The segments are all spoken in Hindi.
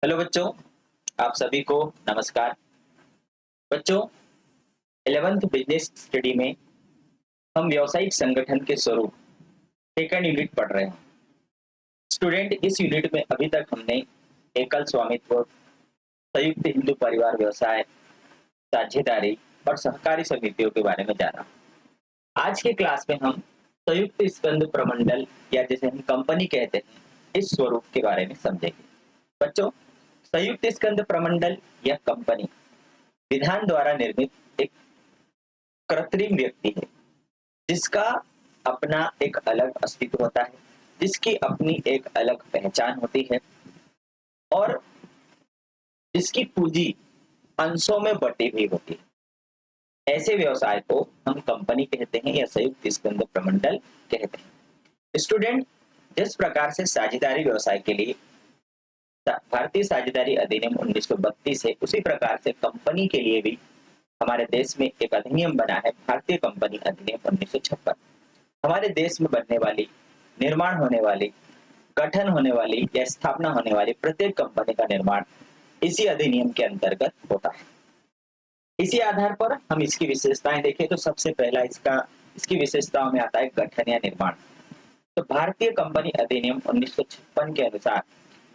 हेलो बच्चों, आप सभी को नमस्कार। बच्चों, 11th बिजनेस स्टडी में हम व्यावसायिक संगठन के स्वरूप सेकंड यूनिट पढ़ रहे हैं। स्टूडेंट, इस यूनिट में अभी तक हमने एकल स्वामित्व, संयुक्त हिंदू परिवार व्यवसाय, साझेदारी और सहकारी समितियों के बारे में जाना। आज के क्लास में हम संयुक्त स्कंद प्रमंडल या जिसे हम कंपनी कहते हैं, इस स्वरूप के बारे में समझेंगे। बच्चों, संयुक्त स्कंद प्रमंडल या कंपनी विधान द्वारा निर्मित एक कृत्रिम व्यक्ति है जिसका अपना एक अलग अस्तित्व होता है, जिसकी अपनी एक अलग पहचान होती है और जिसकी पूंजी अंशों में बटी हुई होती है। ऐसे व्यवसाय को हम कंपनी कहते हैं या संयुक्त स्कंद प्रमंडल कहते हैं। स्टूडेंट, जिस प्रकार से साझेदारी व्यवसाय के लिए भारतीय साझेदारी अधिनियम 1932 है, उसी प्रकार से कंपनी के लिए भी हमारे देश में एक अधिनियम बना है, भारतीय कंपनी अधिनियम 1956। हमारे देश में बनने वाली, निर्माण होने वाली, गठन होने वाली या स्थापना होने वाली प्रत्येक कंपनी का निर्माण इसी अधिनियम के अंतर्गत होता है। इसी आधार पर हम इसकी विशेषताएं देखें तो सबसे पहला इसकी विशेषताओं में आता है गठन या निर्माण। तो भारतीय कंपनी अधिनियम 1956 के अनुसार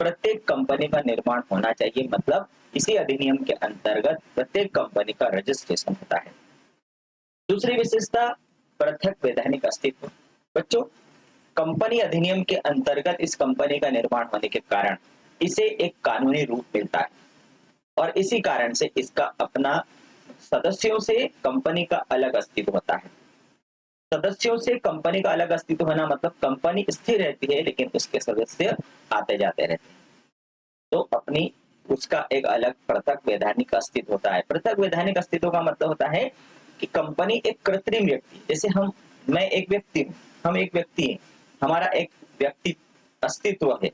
प्रत्येक कंपनी का निर्माण होना चाहिए, मतलब इसी अधिनियम के अंतर्गत प्रत्येक कंपनी का रजिस्ट्रेशन होता है। दूसरी विशेषता, पृथक वैधानिक अस्तित्व। बच्चों, कंपनी अधिनियम के अंतर्गत इस कंपनी का निर्माण होने के कारण इसे एक कानूनी रूप मिलता है और इसी कारण से इसका अपना सदस्यों से कंपनी का अलग अस्तित्व होता है। सदस्यों से कंपनी का अलग अस्तित्व होना मतलब कंपनी स्थिर रहती है लेकिन उसके सदस्य आते जाते रहते हैं। तो अपनी उसका एक अलग पृथक वैधानिक अस्तित्व होता है। पृथक वैधानिक अस्तित्व का मतलब होता है कि कंपनी एक कृत्रिम व्यक्ति, जैसे मैं एक व्यक्ति हूँ, हम एक व्यक्ति हैं, हमारा एक व्यक्ति अस्तित्व है,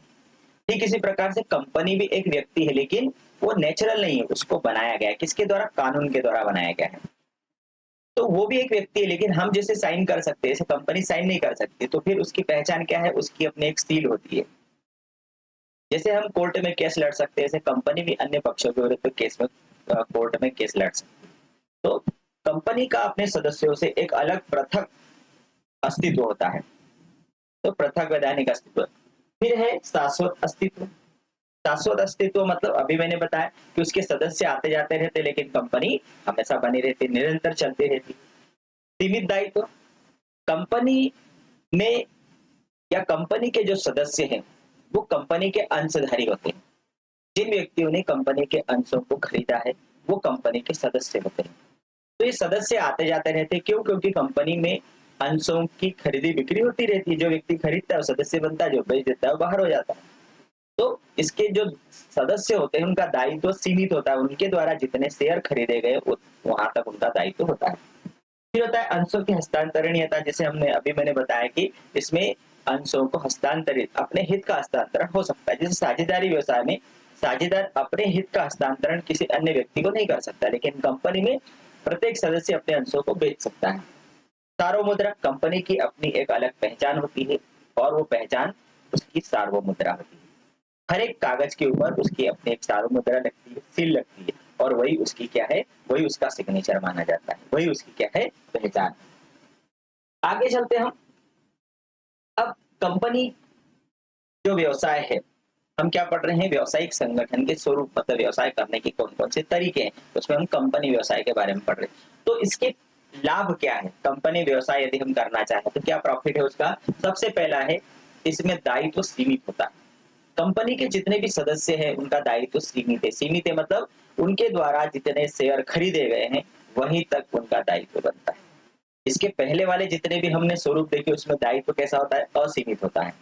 ठीक इसी प्रकार से कंपनी भी एक व्यक्ति है लेकिन वो नेचुरल नहीं है, उसको बनाया गया है। किसके द्वारा? कानून के द्वारा बनाया गया है। तो वो भी एक व्यक्ति है लेकिन हम जैसे साइन कर सकते हैं, जैसे कंपनी साइन नहीं कर सकती, तो फिर उसकी पहचान क्या है? उसकी अपनी एक सील होती है। जैसे हम कोर्ट में केस लड़ सकते हैं, जैसे कंपनी भी अन्य पक्षों के विरुद्ध केस में कोर्ट में केस लड़ सकती है। तो कंपनी का अपने सदस्यों से एक अलग पृथक अस्तित्व होता है, तो पृथक वैधानिक अस्तित्व। फिर है शाश्वत अस्तित्व। शाश्वत अस्तित्व मतलब अभी मैंने बताया कि उसके सदस्य आते जाते रहते लेकिन कंपनी हमेशा बनी रहती, निरंतर चलती रहती। सीमित दायित्व। कंपनी में या कंपनी के जो सदस्य हैं वो कंपनी के अंशधारी होते हैं। जिन व्यक्तियों ने कंपनी के अंशों को खरीदा है वो कंपनी के सदस्य होते हैं। तो ये सदस्य आते जाते रहते हैं, क्यों? क्योंकि कंपनी में अंशों की खरीदी बिक्री होती रहती है। जो व्यक्ति खरीदता है वो सदस्य बनता है, जो बेच देता है वो बाहर हो जाता है। तो इसके जो सदस्य होते हैं उनका दायित्व सीमित होता है, उनके द्वारा जितने शेयर खरीदे गए वहां तक उनका दायित्व होता है। फिर होता है अंशों की हस्तांतरणीयता। जैसे मैंने बताया कि इसमें अंशों को हस्तांतरित, अपने हित का हस्तांतरण हो सकता है। जैसे साझेदारी व्यवसाय में साझेदार अपने हित का हस्तांतरण किसी अन्य व्यक्ति को नहीं कर सकता, लेकिन कंपनी में प्रत्येक सदस्य अपने अंशों को बेच सकता है। सार्वमुद्रक, कंपनी की अपनी एक अलग पहचान होती है और वो पहचान उसकी सार्वमुद्रा होती है। हर एक कागज के ऊपर उसकी अपनी एक सार्वमुद्रा लगती है, सील लगती है, और वही उसकी क्या है? वही उसका सिग्नेचर माना जाता है, वही उसकी क्या है? पहचान। आगे चलते हम। अब कंपनी जो व्यवसाय है, हम क्या पढ़ रहे हैं? व्यावसायिक संगठन के स्वरूप, मतलब व्यवसाय करने के कौन कौन से तरीके हैं, उसमें हम कंपनी व्यवसाय के बारे में पढ़ रहे हैं। तो इसके लाभ क्या है? कंपनी व्यवसाय यदि हम करना चाहें तो क्या प्रॉफिट है उसका? सबसे पहला है, इसमें दायित्व सीमित होता है। कंपनी के जितने भी सदस्य हैं उनका दायित्व सीमित है। सीमित है मतलब उनके द्वारा जितने शेयर खरीदे गए हैं वहीं तक उनका दायित्व बनता है। इसके पहले वाले जितने भी हमने स्वरूप देखे उसमें दायित्व कैसा होता है? असीमित होता है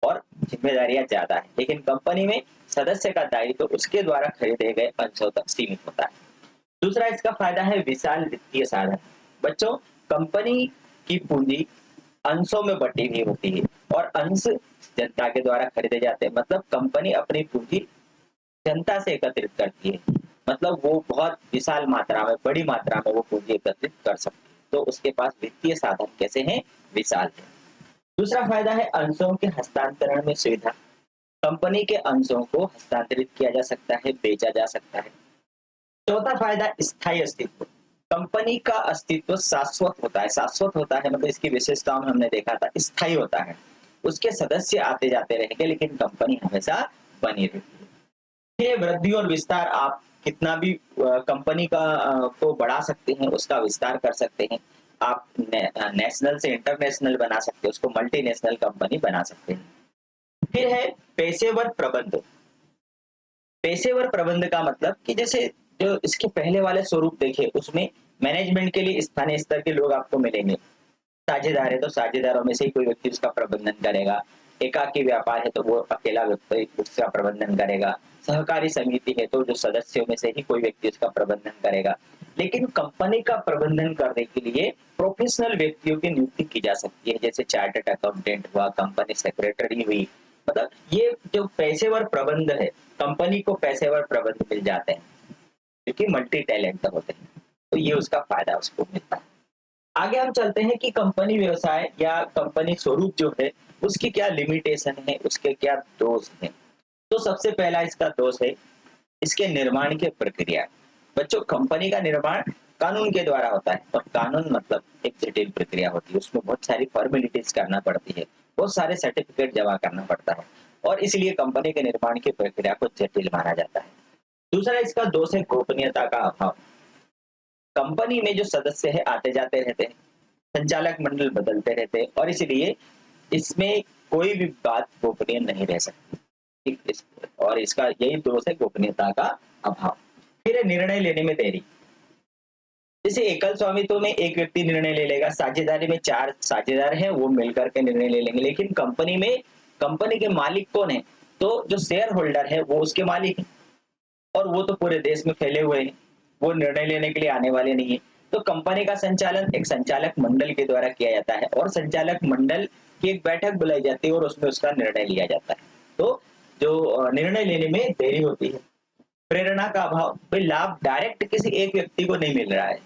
और जिम्मेदारियां ज्यादा है। लेकिन कंपनी में सदस्य का दायित्व उसके द्वारा खरीदे गए अंशों तक सीमित होता है। दूसरा इसका फायदा है विशाल वित्तीय साधन। बच्चों, कंपनी की पूंजी अंशों में बटी हुई होती है और अंश जनता के द्वारा खरीदे जाते हैं। मतलब कंपनी अपनी पूंजी जनता से एकत्रित करती है, मतलब वो बहुत विशाल मात्रा में, बड़ी मात्रा में वो पूंजी एकत्रित कर सकती है। तो उसके पास वित्तीय साधन कैसे हैं? विशाल है। दूसरा फायदा है अंशों के हस्तांतरण में सुविधा। कंपनी के अंशों को हस्तांतरित किया जा सकता है, बेचा जा सकता है। चौथा फायदा स्थायी अस्तित्व। कंपनी का अस्तित्व शाश्वत होता है। शाश्वत होता है मतलब इसकी विशेषताओं में हमने देखा था स्थायी होता है। उसके सदस्य आते जाते रहेंगे लेकिन कंपनी हमेशा बनी रहती है। ये वृद्धि और विस्तार, आप कितना भी कंपनी का को बढ़ा सकते हैं, उसका विस्तार कर सकते हैं। आप नेशनल से इंटरनेशनल बना सकते हैं, उसको मल्टीनेशनल कंपनी बना सकते हैं। फिर है पेशेवर प्रबंध। पेशेवर प्रबंध का मतलब कि जैसे जो इसके पहले वाले स्वरूप देखे उसमें मैनेजमेंट के लिए स्थानीय स्तर के लोग आपको मिलेंगे। साझेदार है तो साझेदारों में से ही कोई व्यक्ति उसका प्रबंधन करेगा। एकाकी व्यापार है तो वो अकेला व्यक्ति उसका प्रबंधन करेगा। सहकारी समिति है तो जो सदस्यों में से ही कोई व्यक्ति उसका प्रबंधन करेगा। लेकिन कंपनी का प्रबंधन करने के लिए प्रोफेशनल व्यक्तियों की नियुक्ति की जा सकती है, जैसे चार्टर्ड अकाउंटेंट हुआ, कंपनी सेक्रेटरी हुई। मतलब ये जो पेशेवर प्रबंध है, कंपनी को पेशेवर प्रबंध मिल जाते हैं क्योंकि मल्टी टैलेंट होते हैं, तो ये उसका फायदा उसको मिलता है। आगे हम चलते हैं कि कंपनी व्यवसाय या कंपनी स्वरूप जो है उसकी क्या लिमिटेशन है, उसके क्या दोष हैं। तो सबसे पहला इसका दोष है इसके निर्माण की प्रक्रिया। बच्चों, कंपनी का निर्माण कानून के द्वारा होता है और कानून मतलब एक जटिल प्रक्रिया होती है। उसमें बहुत सारी फॉर्मेलिटीज करना पड़ती है, बहुत सारे सर्टिफिकेट जमा करना पड़ता है और इसलिए कंपनी के निर्माण की प्रक्रिया को जटिल माना जाता है। दूसरा इसका दोष है गोपनीयता का अभाव। कंपनी में जो सदस्य है आते जाते रहते हैं, संचालक मंडल बदलते रहते हैं और इसलिए इसमें कोई भी बात गोपनीय नहीं रह सकती। और इसका यही दोष है गोपनीयता का अभाव। फिर निर्णय लेने में देरी। जैसे एकल स्वामित्व में एक व्यक्ति निर्णय ले लेगा, साझेदारी में 4 साझेदार हैं वो मिलकर के निर्णय ले लेंगे, लेकिन कंपनी में कंपनी के मालिक कौन है? तो जो शेयर होल्डर है वो उसके मालिक है और वो तो पूरे देश में फैले हुए हैं, वो निर्णय लेने के लिए आने वाले नहीं है। तो कंपनी का संचालन एक संचालक मंडल के द्वारा किया जाता है और संचालक मंडल की एक बैठक बुलाई जाती है और उसमें उसका निर्णय लिया जाता है। तो जो निर्णय लेने में देरी होती है। प्रेरणा का अभाव। भाई लाभ डायरेक्ट किसी एक व्यक्ति को नहीं मिल रहा है,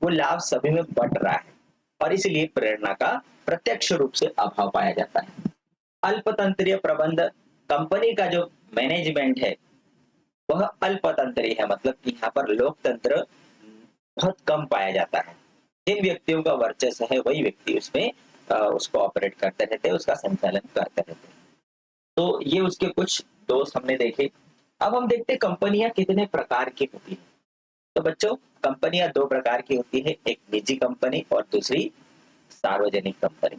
वो लाभ सभी में बंट रहा है और इसलिए प्रेरणा का प्रत्यक्ष रूप से अभाव पाया जाता है। अल्पतंत्रीय प्रबंध। कंपनी का जो मैनेजमेंट है वह अल्पतंत्री है, मतलब कि यहाँ पर लोकतंत्र बहुत कम पाया जाता है। जिन व्यक्तियों का वर्चस्व है वही व्यक्ति उसमें उसको ऑपरेट करते रहते हैं, उसका संचालन करते रहते हैं। तो ये उसके कुछ दोष हमने देखे। अब हम देखते हैं कंपनियां कितने प्रकार की होती है। तो बच्चों, कंपनियां 2 प्रकार की होती है, एक निजी कंपनी और दूसरी सार्वजनिक कंपनी।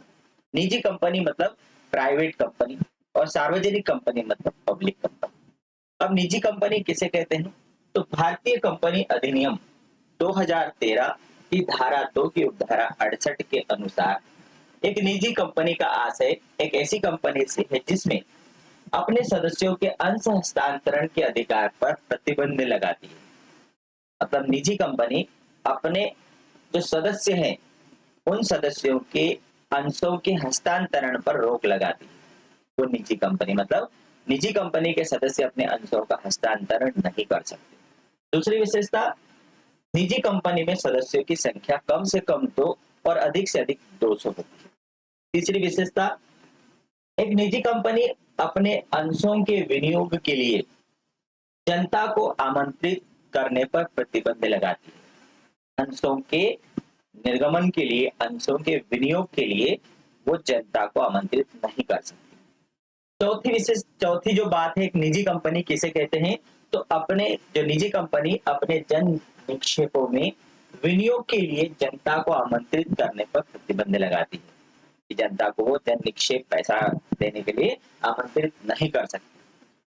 निजी कंपनी मतलब प्राइवेट कंपनी और सार्वजनिक कंपनी मतलब पब्लिक कंपनी। अब निजी कंपनी किसे कहते हैं? तो भारतीय कंपनी अधिनियम 2013 की धारा 2 की उपधारा 68 के अनुसार एक निजी कंपनी का आशय एक ऐसी कंपनी से है जिसमें अपने सदस्यों के अंश हस्तांतरण के अधिकार पर प्रतिबंध लगाती है। मतलब निजी कंपनी अपने जो सदस्य हैं उन सदस्यों के अंशों के हस्तांतरण पर रोक लगाती है। वो निजी कंपनी मतलब निजी कंपनी के सदस्य अपने अंशों का हस्तांतरण नहीं कर सकते। दूसरी विशेषता, निजी कंपनी में सदस्यों की संख्या कम से कम 2 और अधिक से अधिक 200 होती है। तीसरी विशेषता, एक निजी कंपनी अपने अंशों के विनियोग के लिए जनता को आमंत्रित करने पर प्रतिबंध लगाती है। अंशों के निर्गमन के लिए, अंशों के विनियोग के लिए वो जनता को आमंत्रित नहीं कर सकती। चौथी जो बात है, एक निजी कंपनी किसे कहते हैं? तो अपने जो निजी कंपनी अपने जन निक्षेपों में विनियोग के लिए जनता को आमंत्रित करने पर प्रतिबंध लगाती है कि जनता को वो जन निक्षेप पैसा देने के लिए आमंत्रित नहीं कर सकती।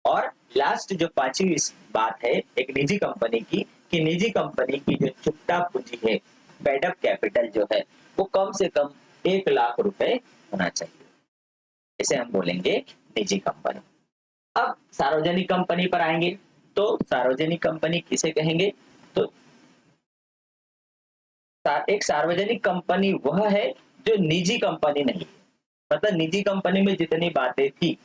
और लास्ट जो 5वीं बात है एक निजी कंपनी की, कि निजी कंपनी की जो चुकता पूंजी है, पेड अप कैपिटल जो है, वो कम से कम 1 लाख रुपए होना चाहिए। इसे हम बोलेंगे निजी कंपनी। अब सार्वजनिक कंपनी पर आएंगे। तो सार्वजनिक कंपनी किसे कहेंगे? तो एक सार्वजनिक कंपनी वह है जो निजी कंपनी नहीं, मतलब निजी कंपनी में जितनी बातें थी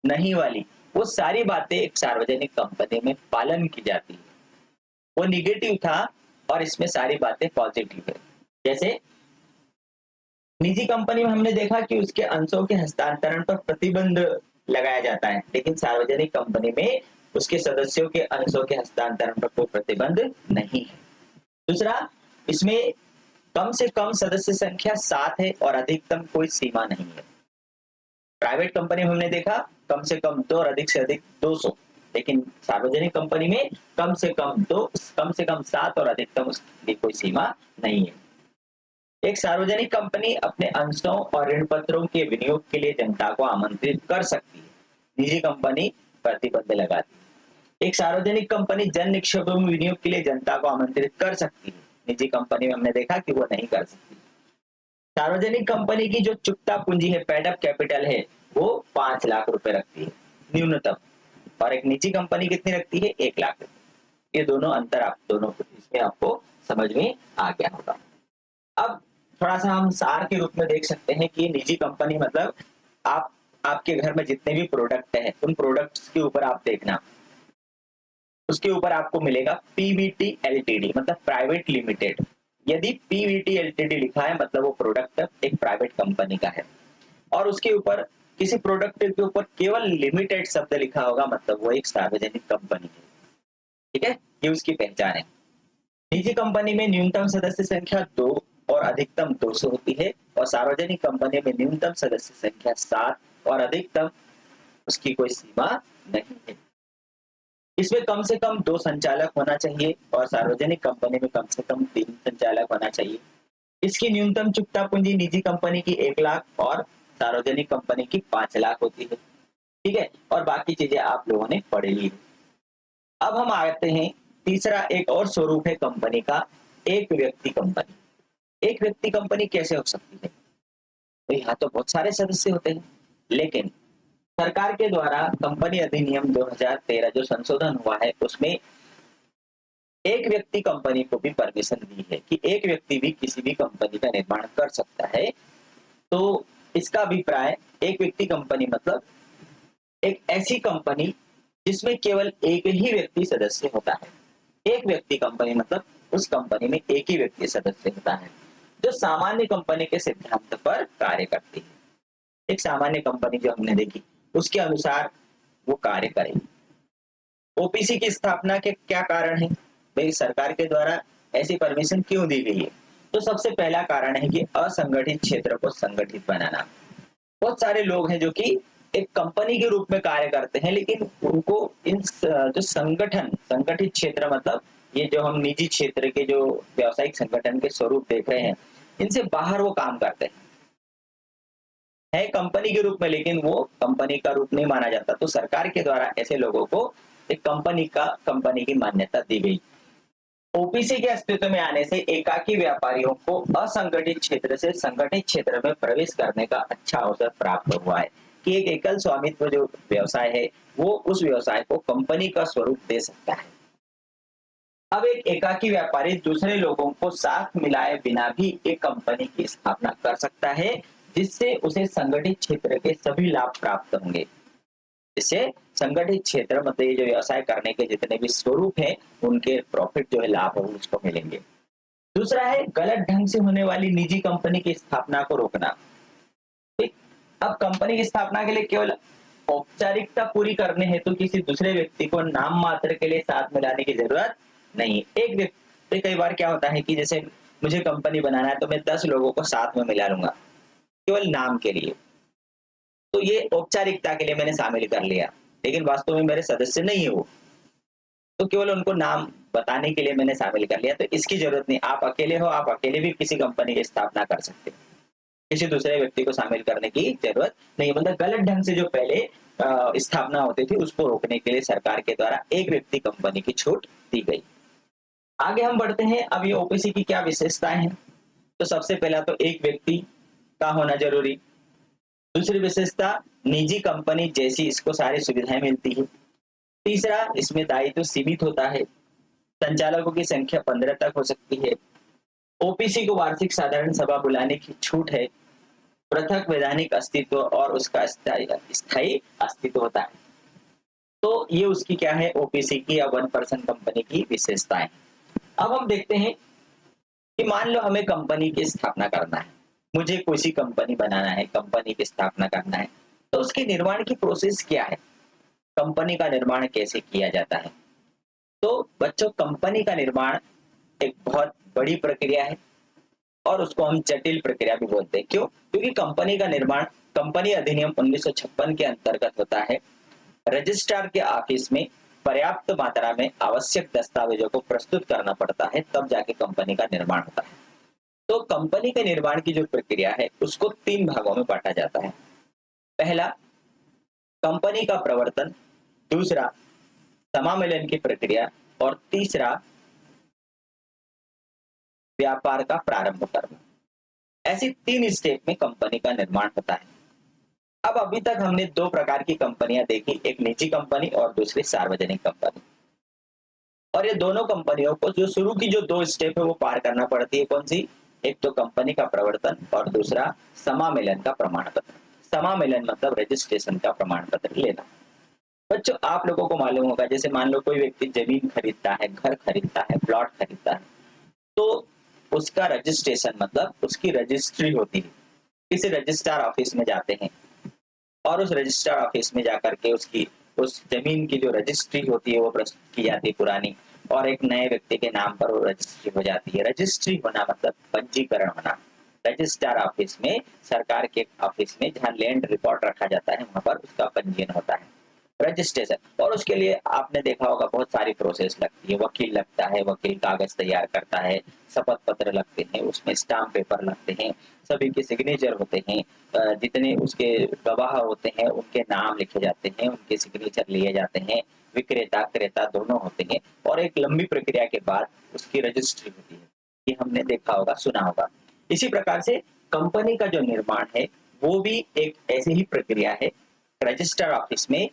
नहीं वाली वो सारी बातें एक सार्वजनिक कंपनी में पालन की जाती है। वो निगेटिव था और इसमें सारी बातें पॉजिटिव है। जैसे निजी कंपनी में हमने देखा कि उसके अंशों के हस्तांतरण पर प्रतिबंध लगाया जाता है, लेकिन सार्वजनिक कंपनी में उसके सदस्यों के अंशों के हस्तांतरण पर कोई प्रतिबंध नहीं है। दूसरा, इसमें कम से कम सदस्य संख्या 7 है और अधिकतम कोई सीमा नहीं है। प्राइवेट कंपनी में हमने देखा कम से कम 2 और अधिक से अधिक 200, लेकिन सार्वजनिक कंपनी में कम से कम 2, कम से कम 7 और अधिकतम उसकी कोई सीमा नहीं है। एक सार्वजनिक कंपनी अपने अंशों और ऋण पत्रों के विनियोग के लिए जनता को आमंत्रित कर सकती है, निजी कंपनी प्रतिबंध लगाती है। एक सार्वजनिक कंपनी जन निक्षेपों में विनियोग के लिए जनता को आमंत्रित कर सकती है, निजी कंपनी में हमने देखा कि वो नहीं कर सकती। सार्वजनिक कंपनी की जो चुकता पूंजी है, पेड अप कैपिटल है, वो 5 लाख रुपए रखती है न्यूनतम, और एक निजी कंपनी कितनी रखती है, 1 लाख रुपए। ये दोनों अंतर आप दोनों इसमें आपको समझ में आ गया होगा। अब थोड़ा सा हम सार के रूप में देख सकते हैं कि निजी कंपनी मतलब आप आपके घर में जितने भी प्रोडक्ट है उन प्रोडक्ट्स के ऊपर आप देखना, उसके ऊपर आपको मिलेगा पीवीटी एलटीडी, मतलब प्राइवेट लिमिटेड। यदि पीवीटी एलटीडी लिखा है मतलब वो प्रोडक्ट एक प्राइवेट कंपनी का है, और उसके ऊपर किसी प्रोडक्ट के ऊपर केवल लिमिटेड शब्द लिखा होगा मतलब वो एक सार्वजनिक कंपनी है। ठीक है, ये उसकी पहचान है। निजी कंपनी में न्यूनतम सदस्य संख्या 2 और अधिकतम 200 होती है, और सार्वजनिक कंपनी में न्यूनतम सदस्य संख्या 7 और अधिकतम उसकी कोई सीमा नहीं है। इसमें कम से कम 2 संचालक होना चाहिए और सार्वजनिक कंपनी में कम से कम 3 संचालक होना चाहिए। इसकी न्यूनतम चुकता पूंजी निजी कंपनी की 1 लाख और सार्वजनिक कंपनी की 5 लाख होती है। ठीक है, और बाकी चीजें आप लोगों ने पढ़ ली है। अब हम आते हैं तीसरा, एक और स्वरूप है कंपनी का, एक व्यक्ति कंपनी। एक व्यक्ति कंपनी कैसे हो सकती है? तो यहाँ तो बहुत सारे सदस्य होते हैं, लेकिन सरकार के द्वारा कंपनी अधिनियम 2013 जो संशोधन हुआ है उसमें एक व्यक्ति कंपनी को भी परमिशन दी है कि एक व्यक्ति भी किसी भी कंपनी का निर्माण कर सकता है। तो इसका अभिप्राय, एक व्यक्ति कंपनी मतलब एक ऐसी कंपनी जिसमें केवल एक ही व्यक्ति सदस्य होता है। एक व्यक्ति कंपनी मतलब उस कंपनी में एक ही व्यक्ति सदस्य होता है जो सामान्य कंपनी के सिद्धांत पर कार्य करती है। एक सामान्य कंपनी जो हमने देखी उसके अनुसार वो कार्य करेगी। ओपीसी की स्थापना के क्या कारण है? भाई सरकार के द्वारा ऐसी परमिशन क्यों दी गई है? तो सबसे पहला कारण है कि असंगठित क्षेत्र को संगठित बनाना। बहुत सारे लोग हैं जो कि एक कंपनी के रूप में कार्य करते हैं, लेकिन उनको इन जो संगठित क्षेत्र मतलब ये जो हम निजी क्षेत्र के जो व्यावसायिक संगठन के स्वरूप देख रहे हैं, इनसे बाहर वो काम करते हैं, है कंपनी के रूप में लेकिन वो कंपनी का रूप नहीं माना जाता। तो सरकार के द्वारा ऐसे लोगों को एक कंपनी की मान्यता दी गई। ओपीसी के अस्तित्व में आने से एकाकी व्यापारियों को असंगठित क्षेत्र से संगठित क्षेत्र में प्रवेश करने का अच्छा अवसर प्राप्त हुआ है कि एक एकल स्वामित्व जो व्यवसाय है वो उस व्यवसाय को कंपनी का स्वरूप दे सकता है। अब एक एकाकी व्यापारी दूसरे लोगों को साथ मिलाए बिना भी एक कंपनी की स्थापना कर सकता है, जिससे उसे संगठित क्षेत्र के सभी लाभ प्राप्त होंगे। इससे संगठित क्षेत्र मतलब ये जो व्यवसाय करने के जितने भी स्वरूप हैं उनके प्रॉफिट जो है लाभ है उसको मिलेंगे। दूसरा है गलत ढंग से होने वाली निजी कंपनी की स्थापना को रोकना। ठीक? अब कंपनी की स्थापना के लिए केवल औपचारिकता पूरी करने हेतु किसी दूसरे व्यक्ति को नाम मात्र के लिए साथ मिलाने की जरूरत नहीं। एक व्यक्ति, कई बार क्या होता है कि जैसे मुझे कंपनी बनाना है तो मैं 10 लोगों को साथ में मिला लूंगा केवल नाम के लिए, तो ये औपचारिकता के लिए मैंने शामिल कर लिया, लेकिन वास्तव में मेरे सदस्य नहीं है वो, तो केवल उनको नाम बताने के लिए मैंने शामिल कर लिया। तो इसकी जरूरत नहीं, आप अकेले हो, आप अकेले भी किसी कंपनी की स्थापना कर सकते हो, किसी दूसरे व्यक्ति को शामिल करने की जरूरत नहीं। मतलब गलत ढंग से जो पहले स्थापना होती थी उसको रोकने के लिए सरकार के द्वारा एक व्यक्ति कंपनी की छूट दी गई। आगे हम बढ़ते हैं। अब ये ओपीसी की क्या विशेषताएं हैं? तो सबसे पहला तो एक व्यक्ति का होना जरूरी। दूसरी विशेषता, निजी कंपनी जैसी इसको सारी सुविधाएं मिलती है। तीसरा, इसमें दायित्व सीमित होता है, संचालकों की संख्या 15 तक हो सकती है। ओपीसी को वार्षिक साधारण सभा बुलाने की छूट है। पृथक वैधानिक अस्तित्व और उसका स्थायी अस्तित्व होता है। तो ये उसकी क्या है, ओपीसी की या 1% कंपनी की विशेषताएं। अब हम देखते हैं कि मान लो हमें कंपनी की स्थापना करना है, मुझे कोई सी कंपनी बनाना है, कंपनी की स्थापना करना है, तो उसके निर्माण की प्रोसेस क्या है, कंपनी का निर्माण कैसे किया जाता है। तो बच्चों, कंपनी का निर्माण एक बहुत बड़ी प्रक्रिया है और उसको हम जटिल प्रक्रिया भी बोलते हैं। क्यों? क्योंकि कंपनी का निर्माण कंपनी अधिनियम 1956 के अंतर्गत होता है। रजिस्ट्रार के ऑफिस में पर्याप्त मात्रा में आवश्यक दस्तावेजों को प्रस्तुत करना पड़ता है, तब जाके कंपनी का निर्माण होता है। तो कंपनी के निर्माण की जो प्रक्रिया है उसको 3 भागों में बांटा जाता है। पहला, कंपनी का प्रवर्तन, दूसरा समामेलन की प्रक्रिया और तीसरा व्यापार का प्रारंभ करना। ऐसी 3 स्टेप में कंपनी का निर्माण होता है। अब अभी तक हमने 2 प्रकार की कंपनियां देखी, एक निजी कंपनी और दूसरी सार्वजनिक कंपनी। और ये दोनों कंपनियों को जो शुरू की जो 2 स्टेप है वो पार करना पड़ती है। कौन सी? एक तो कंपनी का प्रवर्तन और दूसरा समामेलन का प्रमाण पत्र। समामेलन मतलब रजिस्ट्रेशन का प्रमाण पत्र लेना। बच्चों, आप लोगों को मालूम होगा, जैसे मान लो कोई व्यक्ति जमीन खरीदता है, घर खरीदता है, प्लॉट खरीदता है, तो उसका रजिस्ट्रेशन मतलब उसकी रजिस्ट्री होती है। किसी रजिस्ट्रार ऑफिस में जाते हैं और उस रजिस्ट्रार ऑफिस में जाकर के उसकी उस जमीन की जो रजिस्ट्री होती है वो प्रस्तुत की जाती है पुरानी, और एक नए व्यक्ति के नाम पर वो रजिस्ट्री हो जाती है। रजिस्ट्री होना मतलब पंजीकरण होना। रजिस्ट्रार ऑफिस में, सरकार के ऑफिस में जहाँ लैंड रिकॉर्ड रखा जाता है वहां पर उसका पंजीयन होता है, रजिस्ट्रेशन। और उसके लिए आपने देखा होगा बहुत सारी प्रोसेस लगती है। वकील लगता है, वकील कागज तैयार करता है, शपथ पत्र लगते हैं, उसमें स्टाम्प पेपर लगते हैं, सभी के सिग्नेचर होते हैं, जितने उसके गवाह होते हैं उनके नाम लिखे जाते हैं, उनके सिग्नेचर लिए जाते हैं, विक्रेता क्रेता दोनों होते हैं, और एक लंबी प्रक्रिया के बाद उसकी रजिस्ट्री होती है। ये हमने देखा होगा, सुना होगा। इसी प्रकार से कंपनी का जो निर्माण है वो भी एक ऐसी ही प्रक्रिया है। रजिस्टर ऑफिस में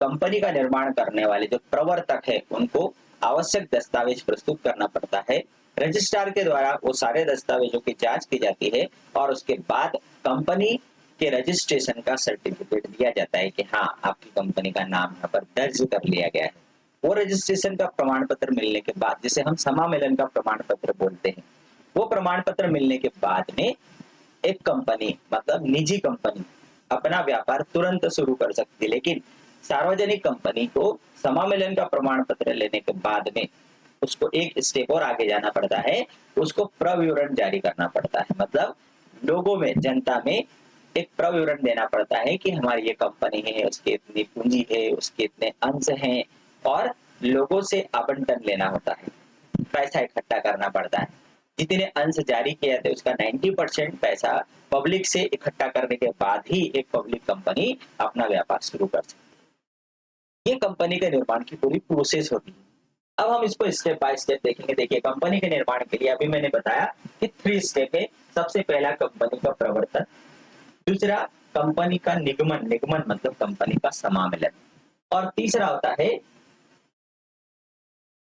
कंपनी का निर्माण करने वाले जो प्रवर्तक है उनको आवश्यक दस्तावेज प्रस्तुत करना पड़ता है। रजिस्ट्रार के द्वारा वो सारे दस्तावेजों की जांच की जाती है और उसके बाद कंपनी के रजिस्ट्रेशन का सर्टिफिकेट दिया जाता है कि हाँ, आपकी कंपनी का नाम यहाँ पर दर्ज कर लिया गया है। वो रजिस्ट्रेशन का प्रमाण पत्र मिलने के बाद, जिसे हम समामेलन का प्रमाण पत्र बोलते हैं, वो प्रमाण पत्र मिलने के बाद में एक कंपनी मतलब निजी कंपनी अपना व्यापार तुरंत शुरू कर सकती है। लेकिन सार्वजनिक कंपनी को समामेलन का प्रमाण पत्र लेने के बाद में उसको एक स्टेप और आगे जाना पड़ता है, उसको प्रविवरण जारी करना पड़ता है। मतलब लोगों में, जनता में एक प्रविवरण देना पड़ता है कि हमारी ये कंपनी है, उसकी इतनी पूंजी है, उसके इतने अंश हैं, और लोगों से आवंटन लेना होता है, पैसा इकट्ठा करना पड़ता है। जितने अंश जारी किए जाते हैं उसका 90% पैसा पब्लिक से इकट्ठा करने के बाद ही एक पब्लिक कंपनी अपना व्यापार शुरू कर सकती है। ये कंपनी के निर्माण की पूरी प्रोसेस होती है। अब हम इसको स्टेप बाय स्टेप देखेंगे। देखिए, कंपनी के निर्माण के लिए अभी मैंने बताया कि 3 स्टेप है। सबसे पहला कंपनी का प्रवर्तन, दूसरा कंपनी का निगमन, निगमन मतलब कंपनी का समामेलन, और तीसरा होता है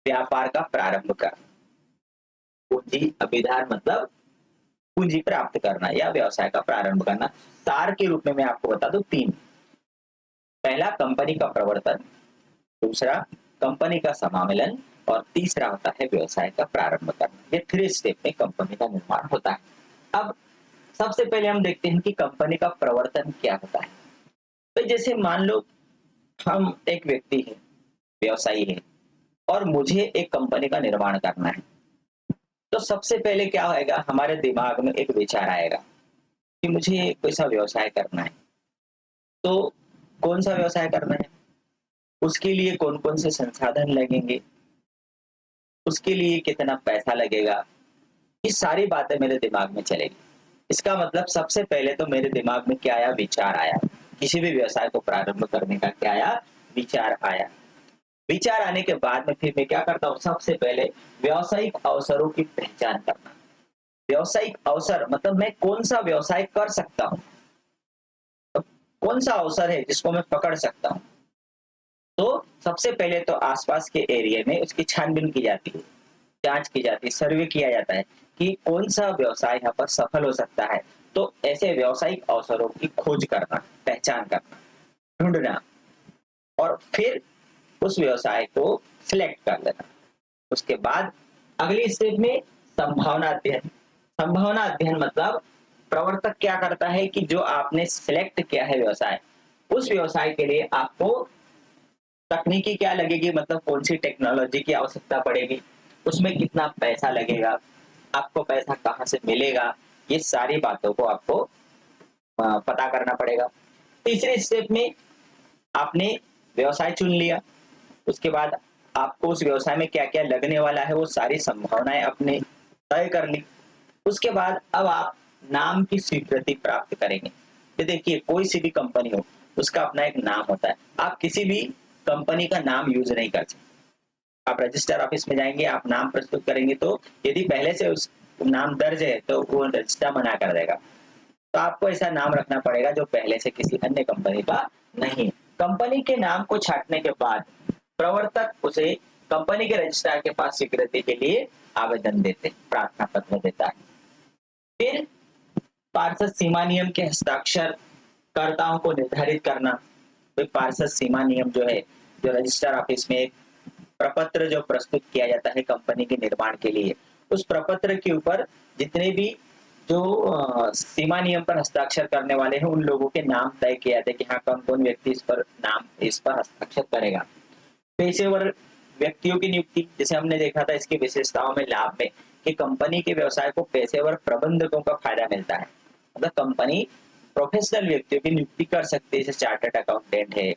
व्यापार का प्रारंभ करना। पूंजी अभिधान मतलब पूंजी प्राप्त करना या व्यवसाय का प्रारंभ करना। सार के रूप में मैं आपको बता दूं 3। पहला कंपनी का प्रवर्तन, दूसरा कंपनी का समामेलन, और तीसरा होता है व्यवसाय का प्रारंभ करना। ये 3 स्टेप में कंपनी का निर्माण होता है। अब सबसे पहले हम देखते हैं कि कंपनी का प्रवर्तन क्या होता है। तो जैसे मान लो हम एक व्यक्ति है, व्यवसायी है, और मुझे एक कंपनी का निर्माण करना है। तो सबसे पहले क्या होएगा, हमारे दिमाग में एक विचार आएगा कि मुझे कोई सा व्यवसाय करना है। तो कौन सा व्यवसाय करना है, उसके लिए कौन कौन से संसाधन लगेंगे, उसके लिए कितना पैसा लगेगा, ये सारी बातें मेरे दिमाग में चलेगी। इसका मतलब सबसे पहले तो मेरे दिमाग में क्या आया, विचार आया। किसी भी व्यवसाय को प्रारंभ करने का क्या आया, विचार आया। विचार आने के बाद में फिर मैं क्या करता हूँ, सबसे पहले व्यावसायिक अवसरों की पहचान करना। व्यावसायिक अवसर मतलब मैं कौन सा व्यवसाय कर सकता हूँ, कौन सा अवसर है जिसको मैं पकड़ सकता हूँ। तो सबसे पहले तो आसपास के एरिया में उसकी छानबीन की जाती है, जांच की जाती है, सर्वे किया जाता है कि कौन सा व्यवसाय यहाँ पर सफल हो सकता है। तो ऐसे व्यावसायिक अवसरों की खोज करना, पहचान करना, ढूंढना, और फिर उस व्यवसाय को सिलेक्ट कर लेना। उसके बाद अगली स्टेज में संभावना अध्ययन। संभावना अध्ययन मतलब प्रवर्तक क्या करता है कि जो आपने सिलेक्ट किया है व्यवसाय, उस व्यवसाय के लिए आपको तकनीकी क्या लगेगी, मतलब कौन सी टेक्नोलॉजी की आवश्यकता पड़ेगी, उसमें कितना पैसा लगेगा, आपको पैसा कहाँ से मिलेगा, ये सारी बातों को आपको पता करना पड़ेगा। तीसरे स्टेप में आपने व्यवसाय चुन लिया, उसके बाद आपको उस व्यवसाय में क्या-क्या लगने वाला है वो सारी संभावनाएं आपने तय कर ली। उसके बाद अब आप नाम की स्वीकृति प्राप्त करेंगे। ये देखिए कोई सी भी कंपनी हो, उसका अपना एक नाम होता है। आप किसी भी कंपनी का नाम यूज नहीं कर सकते। आप रजिस्टर ऑफिस में जाएंगे, आप नाम प्रस्तुत करेंगे तो यदि पहले से उस नाम दर्ज है तो वो रजिस्टर मना कर देगा। तो आपको ऐसा नाम रखना पड़ेगा जो पहले से किसी अन्य कंपनी का नहीं। कंपनी के नाम को छांटने के बाद प्रवर्तक उसे कंपनी के रजिस्ट्रार के पास स्वीकृति के लिए आवेदन देते, प्रार्थना पत्र देता है। फिर पार्षद सीमा नियम के हस्ताक्षर कर्ताओं को निर्धारित करना। तो पार्षद सीमा नियम जो है, जो रजिस्टर ऑफिस में एक प्रपत्र जो प्रस्तुत किया जाता है कंपनी के निर्माण के लिए, उस प्रपत्र के ऊपर जितने भी जो सीमा नियम पर हस्ताक्षर करने वाले हैं उन लोगों के नाम तय किए जाते हैं कि हाँ कौन कौन व्यक्ति इस पर हस्ताक्षर करेगा। पेशेवर व्यक्तियों की नियुक्ति, जैसे हमने देखा था इसकी विशेषताओं में लाभ में कि कंपनी के व्यवसाय को पेशेवर प्रबंधकों का फायदा मिलता है। मतलब कंपनी प्रोफेशनल व्यक्तियों की नियुक्ति कर सकती है, जैसे चार्टर्ड अकाउंटेंट है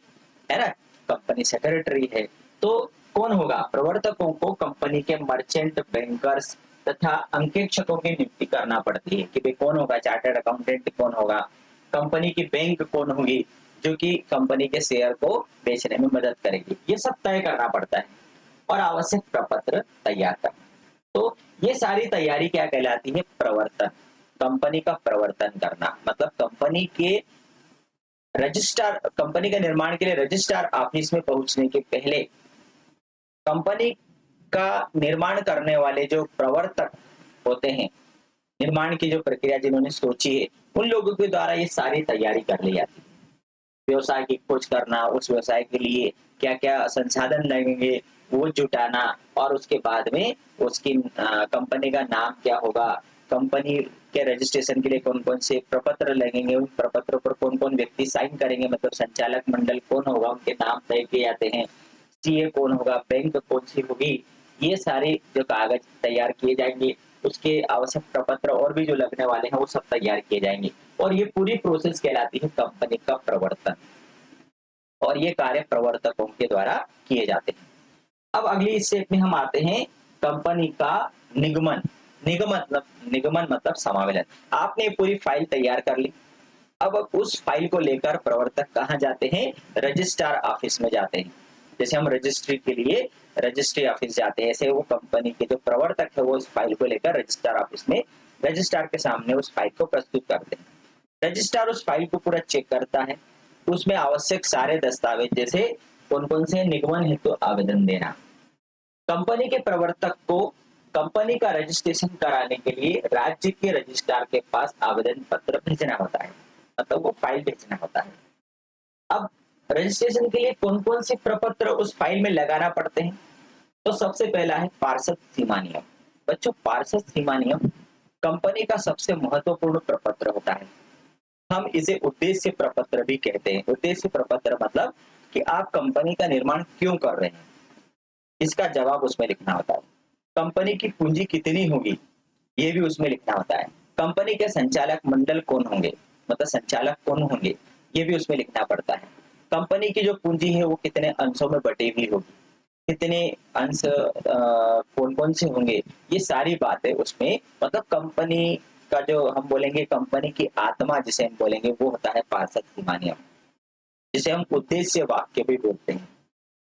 ना, कंपनी सेक्रेटरी है। तो कौन होगा, प्रवर्तकों को कंपनी के मर्चेंट, बैंकर्स तथा अंकेक्षकों की नियुक्ति करना पड़ती है कि भाई कौन होगा, चार्टर्ड अकाउंटेंट कौन होगा, कंपनी की बैंक कौन होगी जो कि कंपनी के शेयर को बेचने में मदद करेगी, ये सब तय करना पड़ता है। और आवश्यक प्रपत्र तैयार करना। तो ये सारी तैयारी क्या कहलाती है, प्रवर्तन। कंपनी का प्रवर्तन करना मतलब कंपनी के रजिस्ट्रार, कंपनी के निर्माण के लिए रजिस्ट्रार ऑफिस में पहुंचने के पहले कंपनी का निर्माण करने वाले जो प्रवर्तक होते हैं, निर्माण की जो प्रक्रिया जिन्होंने सोची है, उन लोगों के द्वारा ये सारी तैयारी कर ली जाती है। व्यवसाय की खोज करना, उस व्यवसाय के लिए क्या-क्या संसाधन लगेंगे वो जुटाना, और उसके बाद में उसकी कंपनी का नाम क्या होगा, कंपनी के रजिस्ट्रेशन के लिए कौन-कौन से प्रपत्र लगेंगे, उन प्रपत्रों पर कौन-कौन व्यक्ति साइन करेंगे, मतलब संचालक मंडल कौन होगा, उनके नाम तय किए जाते हैं। सीए कौन होगा, बैंक कौन सी होगी, ये सारे जो कागज तैयार किए जाएंगे, उसके आवश्यक प्रपत्र और भी जो लगने वाले हैं वो सब तैयार किए जाएंगे। और ये पूरी प्रोसेस कहलाती है कंपनी का प्रवर्तन, और ये कार्य प्रवर्तकों के द्वारा किए जाते हैं। अब अगली स्टेप में हम आते हैं कंपनी का निगमन। निगमन मतलब समावेलन। आपने पूरी फाइल तैयार कर ली, अब उस फाइल को लेकर प्रवर्तक कहाँ जाते हैं, रजिस्ट्रार ऑफिस में जाते हैं। जैसे हम रजिस्ट्री के लिए रजिस्ट्री ऑफिस जाते हैं, ऐसे वो कंपनी के जो प्रवर्तक है वो उस फाइल को लेकर रजिस्ट्रार ऑफिस में रजिस्ट्रार के सामने उस फाइल को प्रस्तुत करते हैं। रजिस्ट्रार उस फाइल को पूरा चेक करता है, उसमें आवश्यक सारे दस्तावेज, जैसे कौन कौन से निगमन हेतु तो आवेदन देना, कंपनी के प्रवर्तक को कंपनी का रजिस्ट्रेशन कराने के लिए राज्य के रजिस्ट्रार के पास आवेदन पत्र भेजना होता है, मतलब वो फाइल भेजना होता है। अब रजिस्ट्रेशन के लिए कौन कौन से प्रपत्र उस फाइल में लगाना पड़ते हैं, तो सबसे पहला है पार्षद सीमा नियम। बच्चों पार्षद सीमा नियम कंपनी का सबसे महत्वपूर्ण प्रपत्र होता है। हम इसे उद्देश्य प्रपत्र भी कहते हैं। उद्देश्य प्रपत्र मतलब कि आप कंपनी का निर्माण क्यों कर रहे हैं, इसका जवाब उसमें लिखना होता है। कंपनी की पूंजी कितनी होगी, ये भी उसमें लिखना होता है। कंपनी के संचालक मंडल कौन होंगे, मतलब संचालक कौन होंगे, ये भी उसमें लिखना पड़ता है। कंपनी की जो पूंजी है वो कितने अंशों में बटी हुई होगी, कितने अंश कौन कौन से होंगे, ये सारी बातें उसमें, मतलब कंपनी का जो हम बोलेंगे कंपनी की आत्मा जिसे हम बोलेंगे वो होता है पार्षद सीमा नियम, जिसे हम उद्देश्य वाक्य भी बोलते हैं।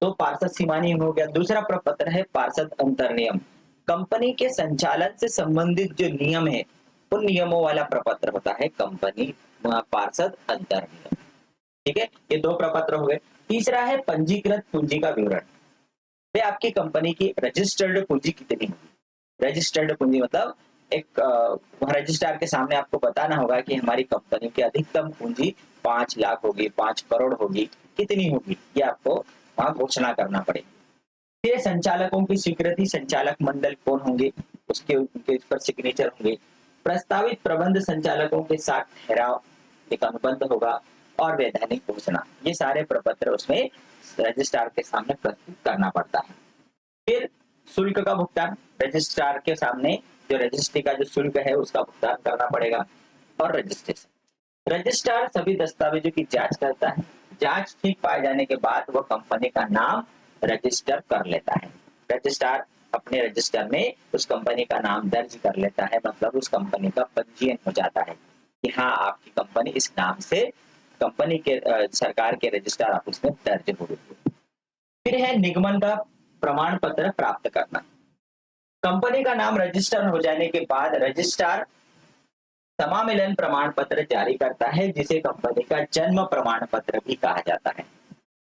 तो पार्षद सीमा नियम हो गया। दूसरा प्रपत्र है पार्षद अंतर नियम। कंपनी के संचालन से संबंधित जो नियम है उन नियमों वाला प्रपत्र होता है कंपनी पार्षद अंतर नियम। ठीक है, ये दो प्रपत्र हो गए। तीसरा है पंजीकृत पूंजी का विवरण। वे आपकी कंपनी की रजिस्टर्ड पूंजी कितनी होगी। रजिस्टर्ड पूंजी मतलब एक रजिस्ट्रार के सामने आपको बताना होगा कि हमारी कंपनी की अधिकतम पूंजी 5 लाख होगी, 5 करोड़ होगी, कितनी होगी, ये आपको वहां घोषणा करना पड़ेगा। फिर संचालकों की स्वीकृति, संचालक मंडल कौन होंगे, उसके उनके पर सिग्नेचर होंगे। प्रस्तावित प्रबंध संचालकों के साथ ठहराव, एक अनुबंध होगा। और वैधानिक घोषणा, ये सारे प्रपत्र उसमें रजिस्ट्रार के सामने प्रस्तुत करना पड़ता है। फिर शुल्क का भुगतान, रजिस्ट्रार के सामने जो रजिस्ट्री का जो शुल्क है उसका भुगतान करना पड़ेगा। और रजिस्ट्रेशन, रजिस्ट्रार सभी दस्तावेजों की जांच करता है। जांच ठीक पाए जाने के बाद वह कंपनी का नाम रजिस्टर कर लेता है। रजिस्ट्रार अपने रजिस्टर में उस कंपनी का नाम दर्ज कर लेता है, मतलब उस कंपनी का पंजीयन हो जाता है कि हाँ आपकी कंपनी इस नाम से कंपनी के सरकार के रजिस्टर ऑफिस में दर्ज हो गई है। फिर है निगमन का प्रमाण पत्र प्राप्त करना। कंपनी का नाम रजिस्टर हो जाने के बाद रजिस्ट्रार समामिलन प्रमाण पत्र जारी करता है, जिसे कंपनी का जन्म प्रमाण पत्र भी कहा जाता है।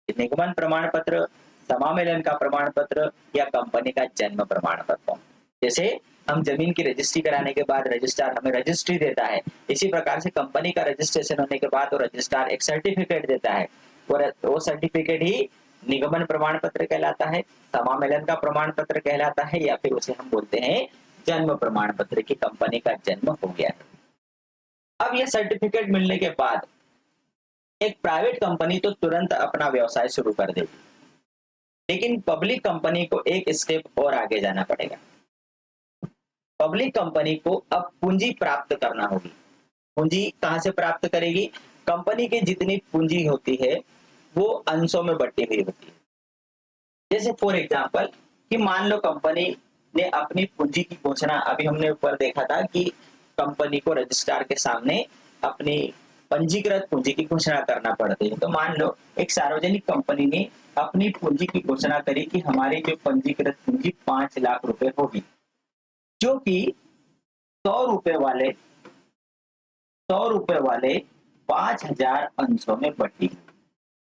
निगमन प्रमाण पत्र, समामिलन का प्रमाण पत्र या कंपनी का जन्म प्रमाण पत्र। जैसे हम जमीन की रजिस्ट्री कराने के बाद रजिस्ट्रार हमें रजिस्ट्री देता है, इसी प्रकार से कंपनी का रजिस्ट्रेशन होने के बाद वो रजिस्ट्रार एक सर्टिफिकेट देता है, वो सर्टिफिकेट ही निगमन प्रमाण पत्र कहलाता है, समामिलन का प्रमाण पत्र कहलाता है, या फिर उसे हम बोलते हैं जन्म प्रमाण पत्र की कंपनी का जन्म हो गया है। अब यह सर्टिफिकेट मिलने के बाद एक प्राइवेट कंपनी तो तुरंत अपना व्यवसाय शुरू कर देगी, लेकिन पब्लिक कंपनी को एक स्टेप और आगे जाना पड़ेगा। पब्लिक कंपनी को अब पूंजी प्राप्त करना होगी। पूंजी कहां से प्राप्त करेगी? कंपनी की जितनी पूंजी होती है वो अंशों में बटी हुई होती है। जैसे फॉर एग्जांपल कि मान लो कंपनी ने अपनी पूंजी की घोषणा, अभी हमने ऊपर देखा था कि कंपनी को रजिस्ट्रार के सामने अपनी पंजीकृत पूंजी की घोषणा करना पड़ती है। तो मान लो एक सार्वजनिक कंपनी ने अपनी पूंजी की घोषणा करी कि हमारी जो पंजीकृत पूंजी 5 लाख रुपए होगी, जो कि 100 रुपए वाले 5,000 अंशों में बटी।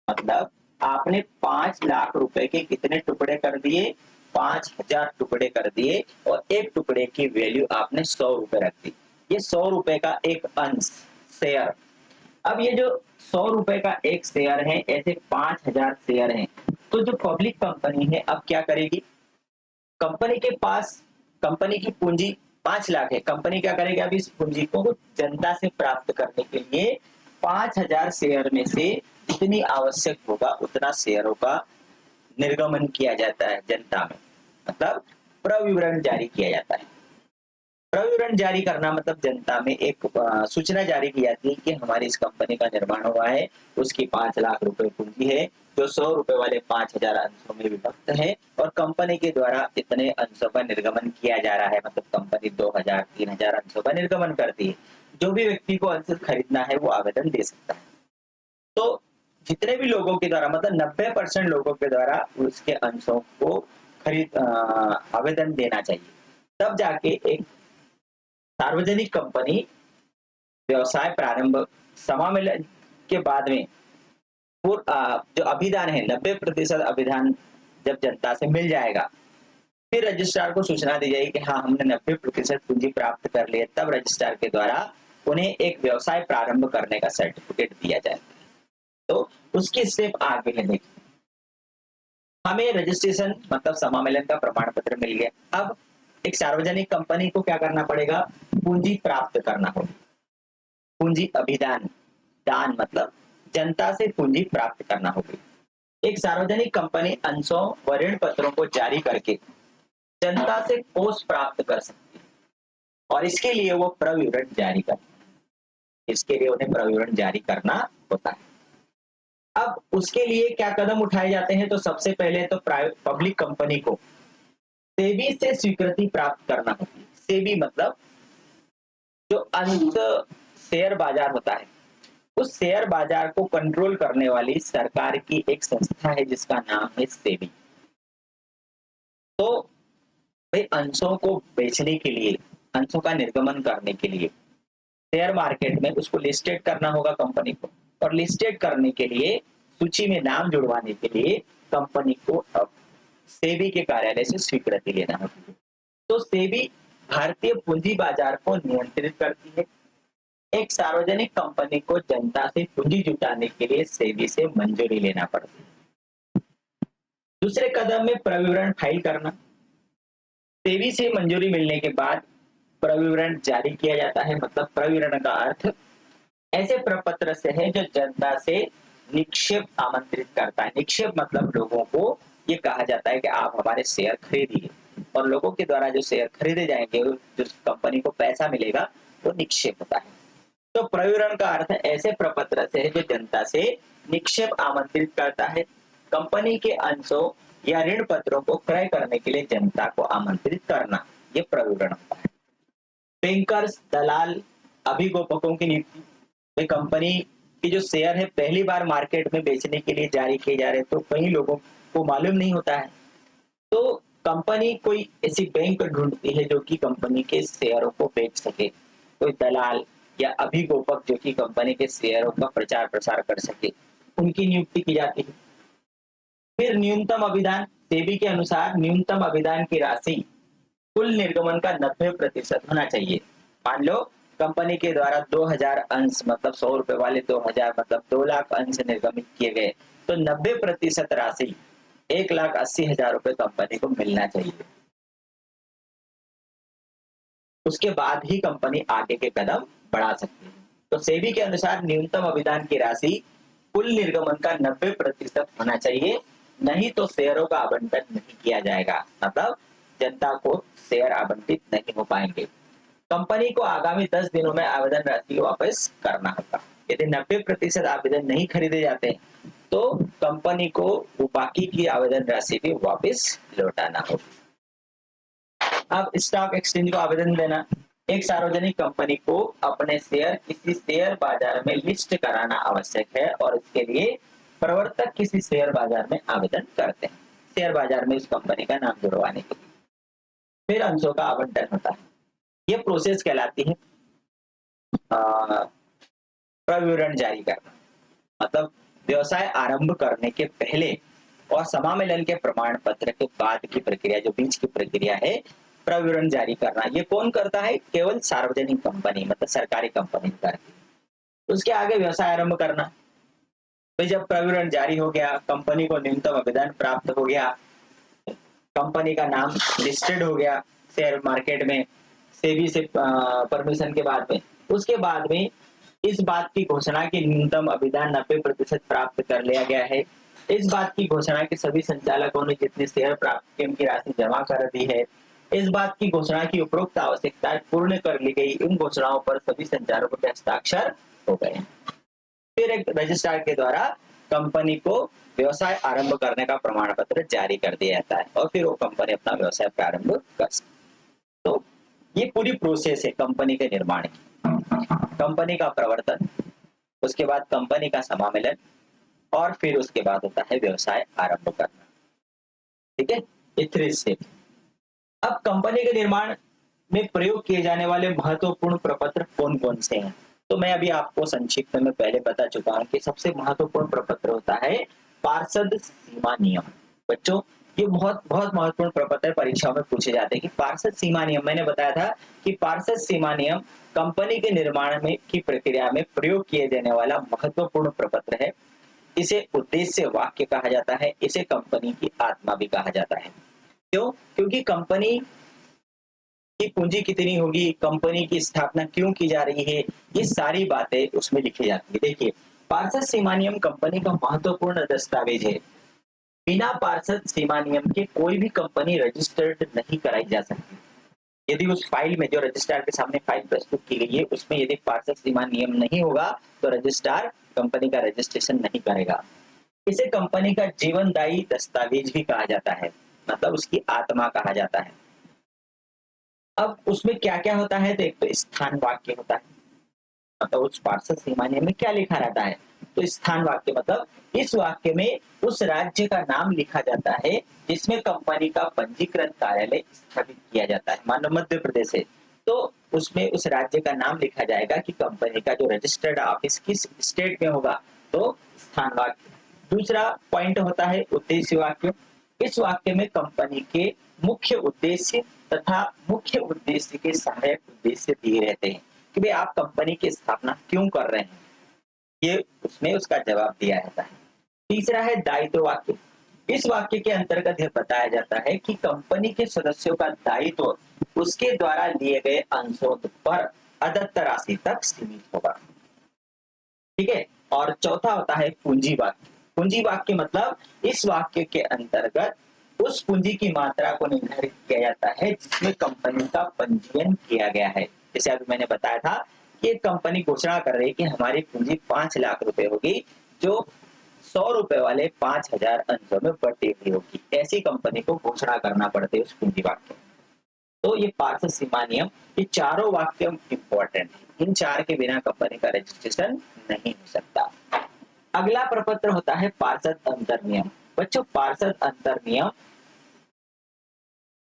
मतलब आपने 5 लाख रुपए के कितने टुकड़े कर दिए? 5,000 टुकड़े कर दिए, और एक टुकड़े की वैल्यू आपने 100 रुपए रख दी। ये 100 रुपए का एक अंश, शेयर। अब ये जो 100 रुपए का एक शेयर है, ऐसे 5,000 शेयर हैं। तो जो पब्लिक कंपनी है अब क्या करेगी? कंपनी के पास, कंपनी की पूंजी 5 लाख है, कंपनी क्या करेगी? अब इस पूंजी को जनता से प्राप्त करने के लिए 5,000 शेयर में से जितनी आवश्यक होगा उतना शेयरों का निर्गमन किया जाता है जनता में, मतलब प्रविवरण जारी किया जाता है। प्रविवरण जारी करना मतलब जनता में एक सूचना जारी की जाती है कि हमारी इस कंपनी का निर्माण हुआ है, उसकी 5 लाख रुपए पूंजी है, जो 100 रुपए वाले 5,000 अंशों में विभक्त है, और कंपनी के द्वारा इतने अंशों का निर्गमन किया जा रहा है। मतलब कंपनी 2,000 3,000 अंशों का निर्गमन करती है। जो भी व्यक्ति को अंश खरीदना है वो आवेदन दे सकता है। तो जितने भी लोगों के द्वारा, मतलब 90% लोगों के द्वारा उसके अंशों को खरीद आवेदन देना चाहिए, तब जाके एक सार्वजनिक कंपनी व्यवसाय प्रारंभ, समामेलन के बाद में जो अभिधान है 90% अभिधान जब जनता से मिल जाएगा, फिर रजिस्ट्रार को सूचना दी जाएगी कि हाँ हमने 90% पूंजी प्राप्त कर ली है, तब रजिस्ट्रार के द्वारा उन्हें एक व्यवसाय प्रारंभ करने का सर्टिफिकेट दिया जाएगा। तो उसकी स्टेप आगे है। देखिए, हमें रजिस्ट्रेशन मतलब समामेलन का प्रमाण पत्र मिल गया। अब एक सार्वजनिक कंपनी को क्या करना पड़ेगा? पूंजी प्राप्त करना होगी। पूंजी अभिदान, दान मतलब जनता से पूंजी प्राप्त करना होगी। एक सार्वजनिक कंपनी अंशों व ऋण पत्रों को जारी करके जनता से कोष प्राप्त कर सकती है, और इसके लिए वो प्रविवरण जारी करती है। इसके लिए उन्हें प्रविवरण जारी करना होता है। अब उसके लिए क्या कदम उठाए जाते हैं? तो सबसे पहले तो प्राइवेट पब्लिक कंपनी को सेबी से स्वीकृति प्राप्त करना होती है। सेबी मतलब जो अंश शेयर बाजार होता है, उस शेयर बाजार को कंट्रोल करने वाली सरकार की एक संस्था है जिसका नाम है सेबी। तो भाई अंशों को बेचने के लिए, अंशों का निर्गमन करने के लिए शेयर मार्केट में उसको लिस्टेड करना होगा कंपनी को, और लिस्टेड करने के लिए, सूची में नाम जुड़वाने के लिए कंपनी को अब सेबी के कार्यालय से स्वीकृति लेना होती है। तो सेबी भारतीय पूंजी बाजार को नियंत्रित करती है। एक सार्वजनिक कंपनी को जनता से पूंजी जुटाने के लिए सेबी से मंजूरी लेना पड़ती है। दूसरे कदम में प्रविवरण फाइल करना। सेबी से मंजूरी मिलने के बाद प्रविवरण जारी किया जाता है। मतलब प्रविवरण का अर्थ ऐसे प्रपत्र से है जो जनता से निक्षेप आमंत्रित करता है। निक्षेप मतलब लोगों को ये कहा जाता है कि आप हमारे शेयर खरीदिए, और लोगों के द्वारा जो शेयर खरीदे जाएंगे, जो कंपनी को पैसा मिलेगा, वो निक्षेप होता है। तो प्रविवरण का अर्थ ऐसे प्रपत्र से है जो जनता से निक्षेप आमंत्रित करता है। कंपनी के अंशों या ऋण पत्रों को क्रय करने के लिए जनता को आमंत्रित करना, ये प्रविवरण होता है। बैंकर्स, दलाल, अभिगोपकों की नियुक्ति। भाई कंपनी की जो शेयर है पहली बार मार्केट में बेचने के लिए जारी किए जा रहे हैं, तो कई लोगों को मालूम नहीं होता है। तो कंपनी कोई ऐसी बैंक ढूंढती है जो कि कंपनी के शेयरों को बेच सके। कोई दलाल या अभिगोपक जो कि कंपनी के शेयरों का प्रचार प्रसार कर सके, उनकी नियुक्ति की जाती है। फिर न्यूनतम अभिदान, सेबी के अनुसार न्यूनतम अभिदान की राशि कुल निर्गमन का 90% होना चाहिए। मान लो कंपनी के द्वारा 2000 अंश मतलब 100 रुपए वाले 2000 मतलब 2 लाख अंश निर्गमित किए गए, तो 90% राशि 1,80,000 रुपए कंपनी को मिलना चाहिए। उसके बाद ही कंपनी आगे के कदम बढ़ा सकती है। तो सेबी के अनुसार न्यूनतम अभिदान की राशि कुल निर्गमन का 90% होना चाहिए, नहीं तो शेयरों का आवंटन नहीं किया जाएगा। मतलब जनता को शेयर आवंटित नहीं हो पाएंगे। कंपनी को आगामी 10 दिनों में आवेदन राशि वापस करना होगा। यदि 90% आवेदन नहीं खरीदे जाते तो कंपनी को वो बाकी की आवेदन राशि भी वापस लौटाना होगा। अब स्टॉक एक्सचेंज को आवेदन देना। एक सार्वजनिक कंपनी को अपने शेयर किसी शेयर बाजार में लिस्ट कराना आवश्यक है, और इसके लिए प्रवर्तक किसी शेयर बाजार में आवेदन करते हैं, शेयर बाजार में उस कंपनी का नाम जुड़वाने के लिए। फिर अंशों का आवंटन होता है। ये प्रोसेस कहलाती है प्रविवरण जारी करना। मतलब व्यवसाय आरंभ करने के पहले और समामेलन के प्रमाण पत्र के बाद की प्रक्रिया, जो बीच की प्रक्रिया है, प्रविवरण जारी करना, ये कौन करता है? केवल सार्वजनिक कंपनी मतलब सरकारी कंपनी करती है। उसके आगे व्यवसाय आरंभ करना। तो जब प्रविवरण जारी हो गया, कंपनी को न्यूनतम अभिदान प्राप्त हो गया, कंपनी का नाम लिस्टेड हो गया शेयर मार्केट में सेबी से परमिशन के बाद में, उसके बाद में इस बात की घोषणा की न्यूनतम अभिदान 90% प्राप्त कर लिया गया है। इस बात की घोषणा की सभी संचालकों ने जितने शेयर प्राप्त किए उनकी राशि जमा कर दी है। इस बात की घोषणा की उपरोक्त आवश्यकताएं पूर्ण कर ली गई। इन घोषणाओं पर सभी संचालकों के हस्ताक्षर हो गए। फिर एक रजिस्ट्रार के द्वारा कंपनी को व्यवसाय आरंभ करने का प्रमाण पत्र जारी कर दिया जाता है, और फिर वो कंपनी अपना व्यवसाय प्रारंभ कर सकती है। तो ये पूरी प्रोसेस है कंपनी के निर्माण की। कंपनी का प्रवर्तन, उसके बाद कंपनी का समामेलन, और फिर उसके बाद होता है व्यवसाय आरंभ करना। ठीक है, ये 3 स्टेप। अब कंपनी के निर्माण में प्रयोग किए जाने वाले महत्वपूर्ण प्रपत्र कौन कौन से हैं? तो मैं अभी आपको संक्षिप्त में पहले बता चुका हूं कि सबसे महत्वपूर्ण प्रपत्र होता है पार्षद सीमा नियम। बच्चों, ये बहुत बहुत महत्वपूर्ण प्रपत्र परीक्षाओं में पूछे जाते हैं कि पार्षद सीमा नियम। मैंने बताया था कि पार्षद सीमा नियम कंपनी के निर्माण में की प्रक्रिया में प्रयोग किए जाने वाला महत्वपूर्ण प्रपत्र है। इसे उद्देश्य वाक्य कहा जाता है, इसे कंपनी की आत्मा भी कहा जाता है। क्यों? क्योंकि कंपनी की पूंजी कितनी होगी, कंपनी की स्थापना क्यों की जा रही है, ये सारी बातें उसमें लिखी जाती है। देखिए, पार्षद सीमा नियम कंपनी का महत्वपूर्ण दस्तावेज है। बिना पार्षद सीमा नियम के कोई भी कंपनी रजिस्टर्ड नहीं कराई जा सकती। यदि उस फाइल में, जो रजिस्ट्रार के सामने फाइल प्रस्तुत की गई है, उसमें यदि पार्षद सीमा नियम नहीं होगा तो रजिस्ट्रार कंपनी का रजिस्ट्रेशन नहीं करेगा। इसे कंपनी का जीवनदायी दस्तावेज भी कहा जाता है, मतलब उसकी आत्मा कहा जाता है। अब उसमें क्या क्या होता है? तो एक तो स्थान वाक्य होता है, मतलब उस पार्षद सीमान्य में क्या लिखा रहता है। तो स्थान वाक्य मतलब इस वाक्य में उस राज्य का नाम लिखा जाता है जिसमें कंपनी का पंजीकृत कार्यालय स्थापित किया जाता है। मानो मध्य प्रदेश है तो उसमें उस राज्य का नाम लिखा जाएगा कि कंपनी का जो रजिस्टर्ड ऑफिस किस स्टेट में होगा। तो स्थान वाक्य। दूसरा पॉइंट होता है उद्देश्य वाक्य। इस वाक्य में कंपनी के मुख्य उद्देश्य तथा मुख्य उद्देश्य के सहायक उद्देश्य दिए रहते हैं कि भाई आप कंपनी की स्थापना क्यों कर रहे हैं, ये उसमें उसका जवाब दिया जाता है। तीसरा है दायित्व वाक्य। इस वाक्य के अंतर्गत यह बताया जाता है कि कंपनी के सदस्यों का दायित्व उसके द्वारा लिए गए अंशों पर अदत्त राशि तक सीमित होगा। ठीक है। और चौथा होता है पूंजी वाक्य। पूंजी वाक्य मतलब इस वाक्य के अंतर्गत उस पूंजी की मात्रा को निर्धारित किया जाता है जिसमें कंपनी का पंजीयन किया गया है। जैसे अभी मैंने बताया था कि एक कंपनी घोषणा कर रही है कि हमारी पूंजी 5 लाख रुपए होगी, जो 100 रुपए वाले 5,000 अंशों में बटी हुई होगी। ऐसी कंपनी को घोषणा करना पड़ती है उस पूंजी वाक्य। तो ये पार्षद सीमा नियम, ये चारों वाक्य इंपॉर्टेंट है। इन चार के बिना कंपनी का रजिस्ट्रेशन नहीं हो सकता। अगला प्रपत्र होता है पार्षद अंतर नियम। बच्चों, पार्षद अंतर नियम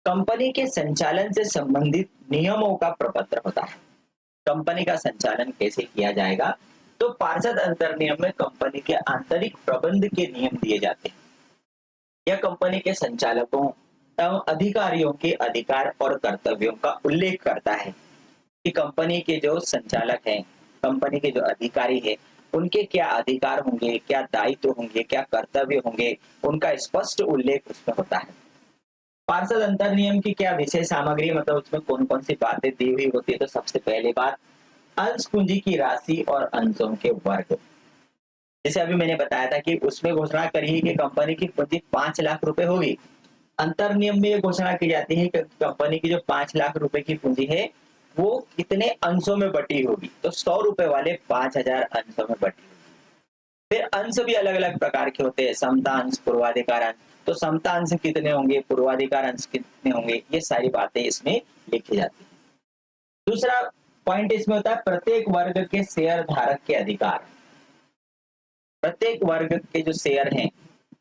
कंपनी के संचालन से संबंधित नियमों का प्रपत्र होता है। कंपनी का संचालन कैसे किया जाएगा, तो पार्षद अंतर नियम में कंपनी के आंतरिक प्रबंध के नियम दिए जाते हैं। यह कंपनी के संचालकों एवं अधिकारियों के अधिकार और कर्तव्यों का उल्लेख करता है कि कंपनी के जो संचालक हैं, कंपनी के जो अधिकारी हैं, उनके क्या अधिकार होंगे, क्या दायित्व होंगे, क्या कर्तव्य होंगे, उनका स्पष्ट उल्लेख उसमें होता है। पार्षद अंतर नियम की क्या विषय सामग्री, मतलब उसमें कौन कौन सी बातें दी हुई होती है, तो सबसे पहली बात अंश पूंजी की राशि और अंशों के वर्ग। जैसे अभी मैंने बताया था कि उसमें घोषणा करी कि कंपनी की पूंजी 5 लाख रुपए होगी। अंतर नियम में ये घोषणा की जाती है कि कंपनी की जो 5 लाख रुपए की पूंजी है वो कितने अंशों में बटी होगी, तो 100 रुपए वाले 5,000 अंशों में बटी होगी। फिर अंश भी अलग अलग प्रकार के होते हैं, समता अंश, पूर्वाधिकार अंश। तो समता अंश कितने होंगे, पूर्वाधिकार अंश कितने होंगे, ये सारी बातें इसमें लिखी जाती है। दूसरा पॉइंट इसमें होता है प्रत्येक वर्ग के शेयर धारक के अधिकार। प्रत्येक वर्ग के जो शेयर हैं,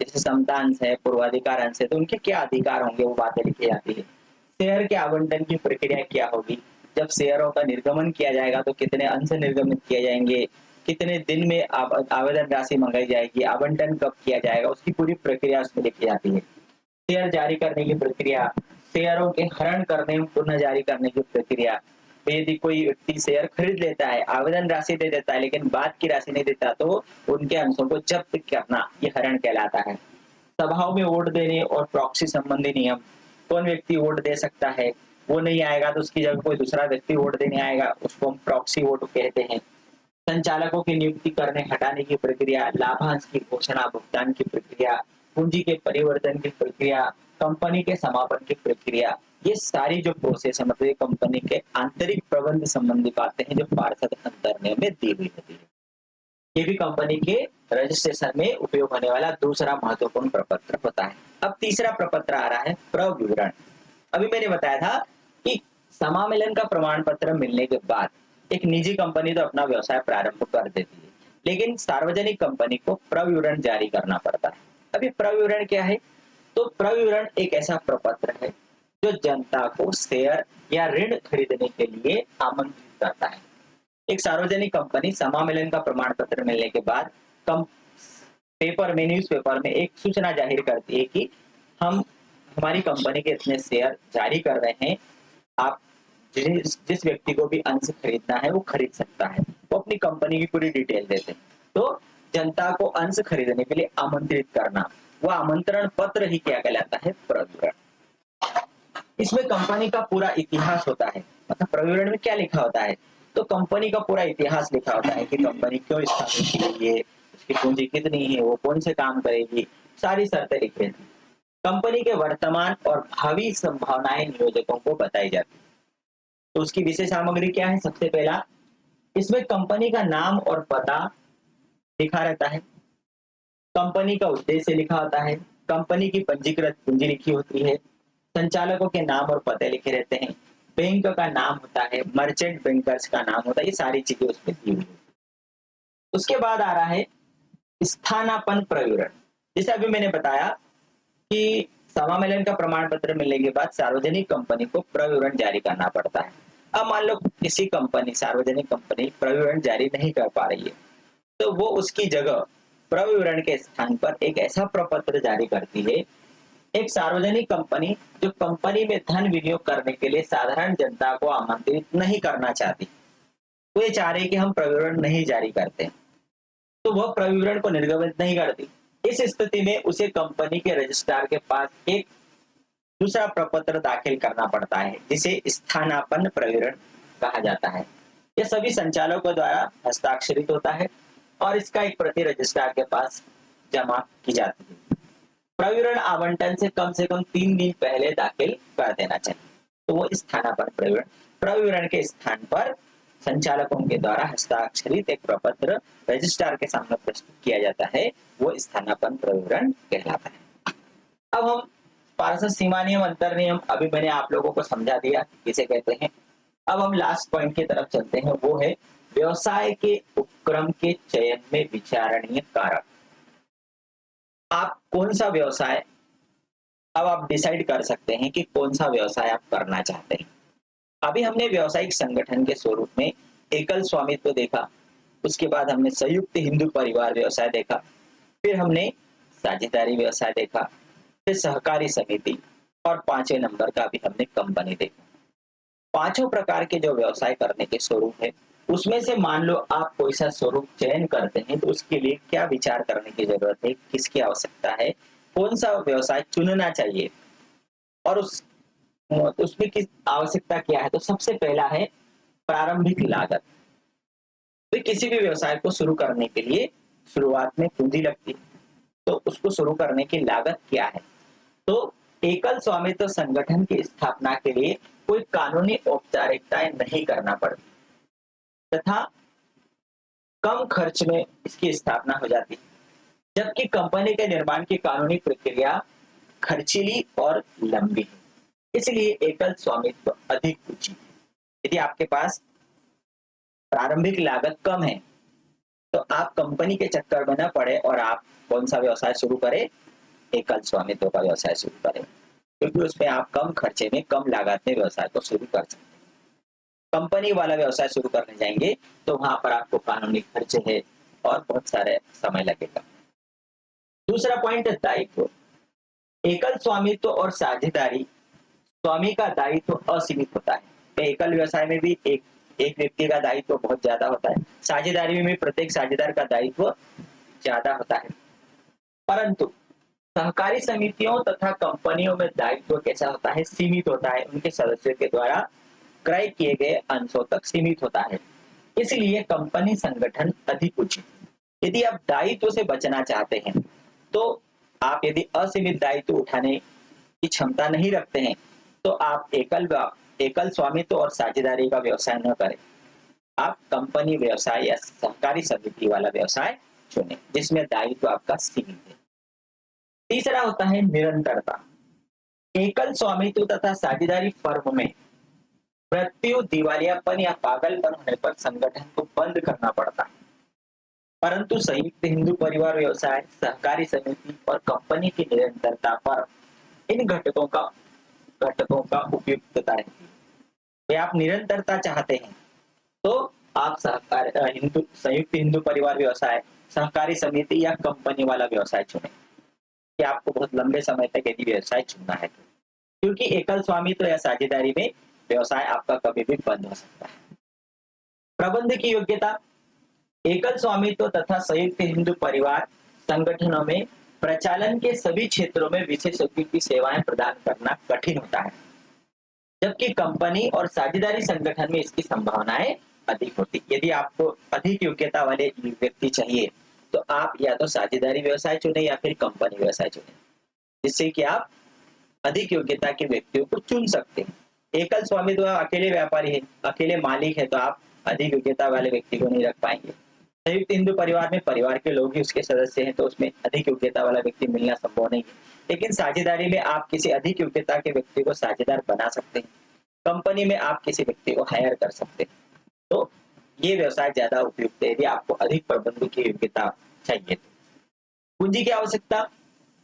जैसे समता अंश है, पूर्वाधिकार अंश है, तो उनके क्या अधिकार होंगे वो बातें लिखी जाती है। शेयर के आवंटन की प्रक्रिया क्या होगी, जब शेयरों का निर्गमन किया जाएगा तो कितने अंश निर्गमित किए जाएंगे, कितने दिन में आवेदन राशि मंगाई जाएगी, आवंटन कब किया जाएगा, उसकी पूरी प्रक्रिया उसमें लिखी जाती है। शेयर जारी करने की प्रक्रिया, शेयरों के हरण करने पुनः जारी करने की प्रक्रिया। तो यदि कोई व्यक्ति शेयर खरीद लेता है, आवेदन राशि दे देता है, लेकिन बाद की राशि नहीं देता, तो उनके अंशों को जब्त करना ये हरण कहलाता है। सभाओं में वोट देने और प्रॉक्सी संबंधी नियम, कौन व्यक्ति वोट दे सकता है, वो नहीं आएगा तो उसकी जगह कोई दूसरा व्यक्ति वोट देने आएगा, उसको हम प्रॉक्सी वोट कहते हैं। संचालकों की नियुक्ति करने हटाने की प्रक्रिया, लाभांश की घोषणा, भुगतान की प्रक्रिया, पूंजी के परिवर्तन की प्रक्रिया, कंपनी के समापन की प्रक्रिया, ये सारी जो प्रोसेस है, मतलब ये कंपनी के आंतरिक प्रबंध संबंधी बातें हैं जो पार्षद अंतर नियम में दी हुई होती है। ये भी कंपनी के रजिस्ट्रेशन में उपयोग होने वाला दूसरा महत्वपूर्ण प्रपत्र होता है। अब तीसरा प्रपत्र आ रहा है प्रविवरण। अभी मैंने बताया था कि समामेलन का प्रमाण पत्र मिलने के बाद एक निजी कंपनी तो अपना व्यवसाय प्रारंभ कर देती है, लेकिन सार्वजनिक कंपनी को प्रविवरण जारी करना पड़ता है। अभी प्रविवरण क्या है, तो प्रविवरण एक ऐसा प्रपत्र है जो जनता को शेयर या ऋण खरीदने के लिए आमंत्रित करता है। एक सार्वजनिक कंपनी समामेलन का प्रमाण पत्र मिलने के बाद कम पेपर में, न्यूज पेपर में एक सूचना जाहिर करती है कि हम हमारी कंपनी के इतने शेयर जारी कर रहे हैं, आप जिस व्यक्ति को भी अंश खरीदना है वो खरीद सकता है। वो अपनी कंपनी की पूरी डिटेल देते हैं। तो जनता को अंश खरीदने के लिए आमंत्रित करना, वो आमंत्रण पत्र ही क्या कहलाता है, प्रविवरण। इसमें कंपनी का पूरा इतिहास होता है। मतलब प्रविवरण में क्या लिखा होता है, तो कंपनी का पूरा इतिहास लिखा होता है कि कंपनी क्यों स्थापित की गई है, उसकी पूंजी कितनी है, वो कौन से काम करेगी, सारी शर्तें लिखी रहती है। कंपनी के वर्तमान और भावी संभावनाएं नियोजकों को बताई जाती है। तो उसकी विशेष सामग्री क्या है, सबसे पहला इसमें कंपनी का नाम और पता लिखा रहता है, कंपनी का उद्देश्य लिखा होता है, कंपनी की पंजीकृत पूंजी लिखी होती है, संचालकों के नाम और पते लिखे रहते हैं, बैंक का नाम होता है, मर्चेंट बैंकर्स का नाम होता है, ये सारी चीजें उसमें दी हुई। उसके बाद आ रहा है स्थानापन्न प्रविवरण। जैसे अभी मैंने बताया कि समामेलन का प्रमाण पत्र मिलने के बाद सार्वजनिक कंपनी को प्रविवरण जारी करना पड़ता है। अब मान लो किसी कंपनी, सार्वजनिक कंपनी प्रविवरण जारी नहीं कर पा रही है, तो वो उसकी जगह प्रविवरण के स्थान पर एक ऐसा प्रपत्र जारी करती है। एक सार्वजनिक कंपनी जो कंपनी में धन विनियोग करने के लिए साधारण जनता को आमंत्रित नहीं करना चाहती, वो ये चाह रही कि हम प्रविवरण नहीं जारी करते, तो वह प्रविवरण को निर्गमित नहीं करती। इस स्थिति में उसे कंपनी के रजिस्ट्रार के पास एक दूसरा प्रपत्र दाखिल करना पड़ता है जिसे स्थानापन्न प्रविवरण कहा जाता है। यह सभी संचालकों द्वारा हस्ताक्षरित होता है और इसका एक प्रति रजिस्ट्रार के पास जमा की जाती है। प्रविवरण आवंटन से कम 3 दिन पहले दाखिल कर देना चाहिए। तो वो स्थानापन्न प्रविवरण, प्रविवरण के स्थान पर संचालकों के द्वारा हस्ताक्षरित एक प्रपत्र रजिस्ट्रार के सामने प्रस्तुत किया जाता है, वो स्थानापन्न प्रविवरण कहलाता है। अब हम पार्षद सीमा नियम, अंतर नियम अभी मैंने आप लोगों को समझा दिया किसे कहते हैं। अब हम लास्ट पॉइंट की तरफ चलते हैं, वो है व्यवसाय के उपक्रम के चयन में विचारणीय कारक। आप कौन सा व्यवसाय, अब आप डिसाइड कर सकते हैं कि कौन सा व्यवसाय आप करना चाहते हैं। अभी हमने व्यावसायिक संगठन के स्वरूप में एकल स्वामित्व देखा, उसके बाद हमने संयुक्त हिंदू परिवार व्यवसाय देखा, फिर हमने साझेदारी व्यवसाय देखा, फिर सहकारी समिति, और 5वें नंबर का अभी हमने कंपनी देखा। पांचों प्रकार के जो व्यवसाय करने के स्वरूप है, उसमें से मान लो आप कोई सा स्वरूप चयन करते हैं, तो उसके लिए क्या विचार करने की जरूरत है, किसकी आवश्यकता है, कौन सा व्यवसाय चुनना चाहिए, और उसमें किस आवश्यकता क्या है। तो सबसे पहला है प्रारंभिक लागत। तो किसी भी व्यवसाय को शुरू करने के लिए शुरुआत में पूंजी लगती है, तो उसको शुरू करने की लागत क्या है। तो एकल स्वामित्व संगठन की स्थापना के लिए कोई कानूनी औपचारिकताएं नहीं करना पड़ती, तथा कम खर्च में इसकी स्थापना हो जाती है, जबकि कंपनी के निर्माण की कानूनी प्रक्रिया खर्चीली और लंबी है। इसलिए एकल स्वामित्व अधिक उचित है। यदि आपके पास प्रारंभिक लागत कम है, तो आप कंपनी के चक्कर में न पड़े और आप कौन सा व्यवसाय शुरू करें, एकल स्वामित्व का व्यवसाय शुरू करें, क्योंकि उसमें आप कम खर्चे में, कम लागत में व्यवसाय को शुरू कर सकते हैं। कंपनी वाला व्यवसाय शुरू करने जाएंगे तो वहां पर आपको कानूनी खर्चे है और बहुत सारे समय लगेगा। दूसरा पॉइंट है दायित्व। एकल स्वामित्व और साझेदारी, स्वामी का दायित्व असीमित होता है। एकल व्यवसाय में भी एक व्यक्ति का दायित्व बहुत ज्यादा होता है, साझेदारी में प्रत्येक साझेदार का दायित्व ज्यादा होता है, परंतु सहकारी समितियों तथा कंपनियों में दायित्व कैसा होता है, सीमित होता है। उनके सदस्यों के द्वारा क्रय किए गए अंशों तक सीमित होता है। इसलिए कंपनी संगठन अधिक उचित है। यदि आप दायित्व से बचना चाहते हैं, तो आप यदि असीमित दायित्व उठाने की क्षमता नहीं रखते हैं, तो आप एकल स्वामित्व और साझेदारी का व्यवसाय न करें। आप कंपनी व्यवसाय या सहकारी समिति वाला व्यवसाय चुनें, जिसमें दायित्व आपका सीमित है। तीसरा होता है निरंतरता। एकल स्वामित्व तथा साझेदारी फर्म में मृत्यु, दिवालियापन या पागलपन होने पर संगठन को बंद करना पड़ता है, परंतु संयुक्त हिंदू परिवार व्यवसाय, सहकारी समिति और कंपनी की निरंतरता पर इन घटकों का उपयुक्तता रहती है। वे आप निरंतरता चाहते हैं, तो आप संयुक्त हिंदू परिवार व्यवसाय, सहकारी समिति या कंपनी वाला व्यवसाय चुनें, कि आपको बहुत लंबे समय तक यदि व्यवसाय चुनना है तो। क्योंकि एकल स्वामित्व या साझेदारी में व्यवसाय आपका कभी भी बंद हो सकता है। प्रबंध की योग्यता। एकल स्वामित्व तथा संयुक्त हिंदू परिवार संगठनों में प्रचालन के सभी क्षेत्रों में विशेषज्ञों की सेवाएं प्रदान करना कठिन होता है, जबकि कंपनी और साझेदारी संगठन में इसकी संभावनाएं अधिक होती। यदि आपको अधिक योग्यता वाले व्यक्ति चाहिए, तो आप या तो साझेदारी व्यवसाय चुने या फिर कंपनी व्यवसाय चुने, जिससे कि आप अधिक योग्यता के व्यक्तियों को चुन सकते हैं। एकल स्वामित्व अकेले व्यापारी है, अकेले मालिक है, तो आप अधिक योग्यता वाले व्यक्ति को नहीं रख पाएंगे। संयुक्त हिंदू परिवार में परिवार के लोग ही उसके सदस्य हैं, तो उसमें अधिक योग्यता वाला व्यक्ति मिलना संभव नहीं है। लेकिन साझेदारी में आप किसी अधिक योग्यता के व्यक्ति को साझेदार बना सकते हैं, कंपनी में आप किसी व्यक्ति को हायर कर सकते हैं। तो ये व्यवसाय ज्यादा उपयुक्त है यदि आपको अधिक प्रबंधन की योग्यता चाहिए। पूंजी की आवश्यकता।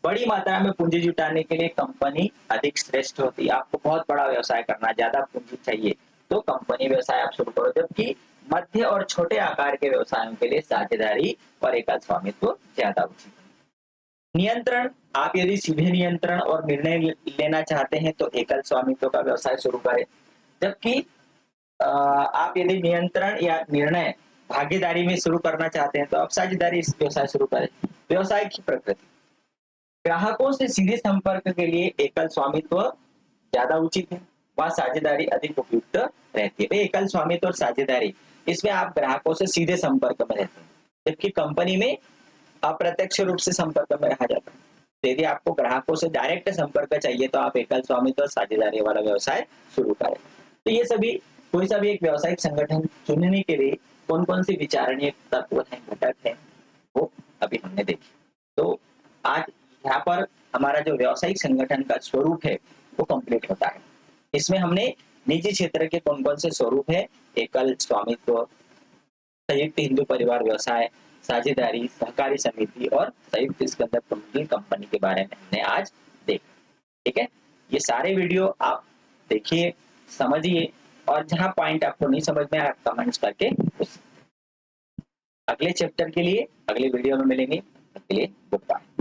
बड़ी मात्रा में पूंजी जुटाने के लिए कंपनी अधिक श्रेष्ठ होती है। आपको बहुत बड़ा व्यवसाय करना, ज्यादा पूंजी चाहिए, तो कंपनी व्यवसाय आप शुरू करो, जबकि मध्य और छोटे आकार के व्यवसायों के लिए साझेदारी और एकल स्वामित्व ज्यादा उचित है। नियंत्रण। आप यदि सीधे नियंत्रण और निर्णय लेना चाहते हैं, तो एकल स्वामित्व का व्यवसाय शुरू करें, जबकि आप यदि नियंत्रण या निर्णय भागीदारी में शुरू करना चाहते हैं, तो आप साझेदारी व्यवसाय शुरू करें। व्यवसाय की प्रकृति। ग्राहकों से सीधे संपर्क के लिए एकल स्वामित्व ज्यादा उचित है, वह साझेदारी अधिक उपयुक्त रहती है। एकल स्वामित्व और साझेदारी, इसमें आप ग्राहकों से सीधे संपर्क में रहते हैं, जबकि कंपनी में अप्रत्यक्ष रूप से संपर्क में रहा जाता है। तो यदि आपको ग्राहकों से डायरेक्ट संपर्क चाहिए तो आप एकल स्वामित्व और साझेदारी वाला व्यवसाय शुरू करें। तो ये सभी कोई सा भी एक व्यावसायिक संगठन चुनने के लिए कौन कौन सी विचारणीय तत्व हैं, घटक हैं, वो अभी हमने देखे। तो आज यहाँ पर हमारा जो व्यावसायिक संगठन का स्वरूप है वो कंप्लीट होता है। इसमें हमने निजी क्षेत्र के कौन कौन से स्वरूप है, एकल स्वामित्व, संयुक्त हिंदू परिवार व्यवसाय, साझेदारी, सहकारी समिति और संयुक्त स्कंदक कंपनी के बारे में हमने आज देखा। ठीक है, ये सारे वीडियो आप देखिए, समझिए, और जहां पॉइंट आपको नहीं समझ में आया आप कमेंट्स करके उस अगले चैप्टर के लिए अगले वीडियो में मिलेंगे। तब तक के लिए गुड बाय।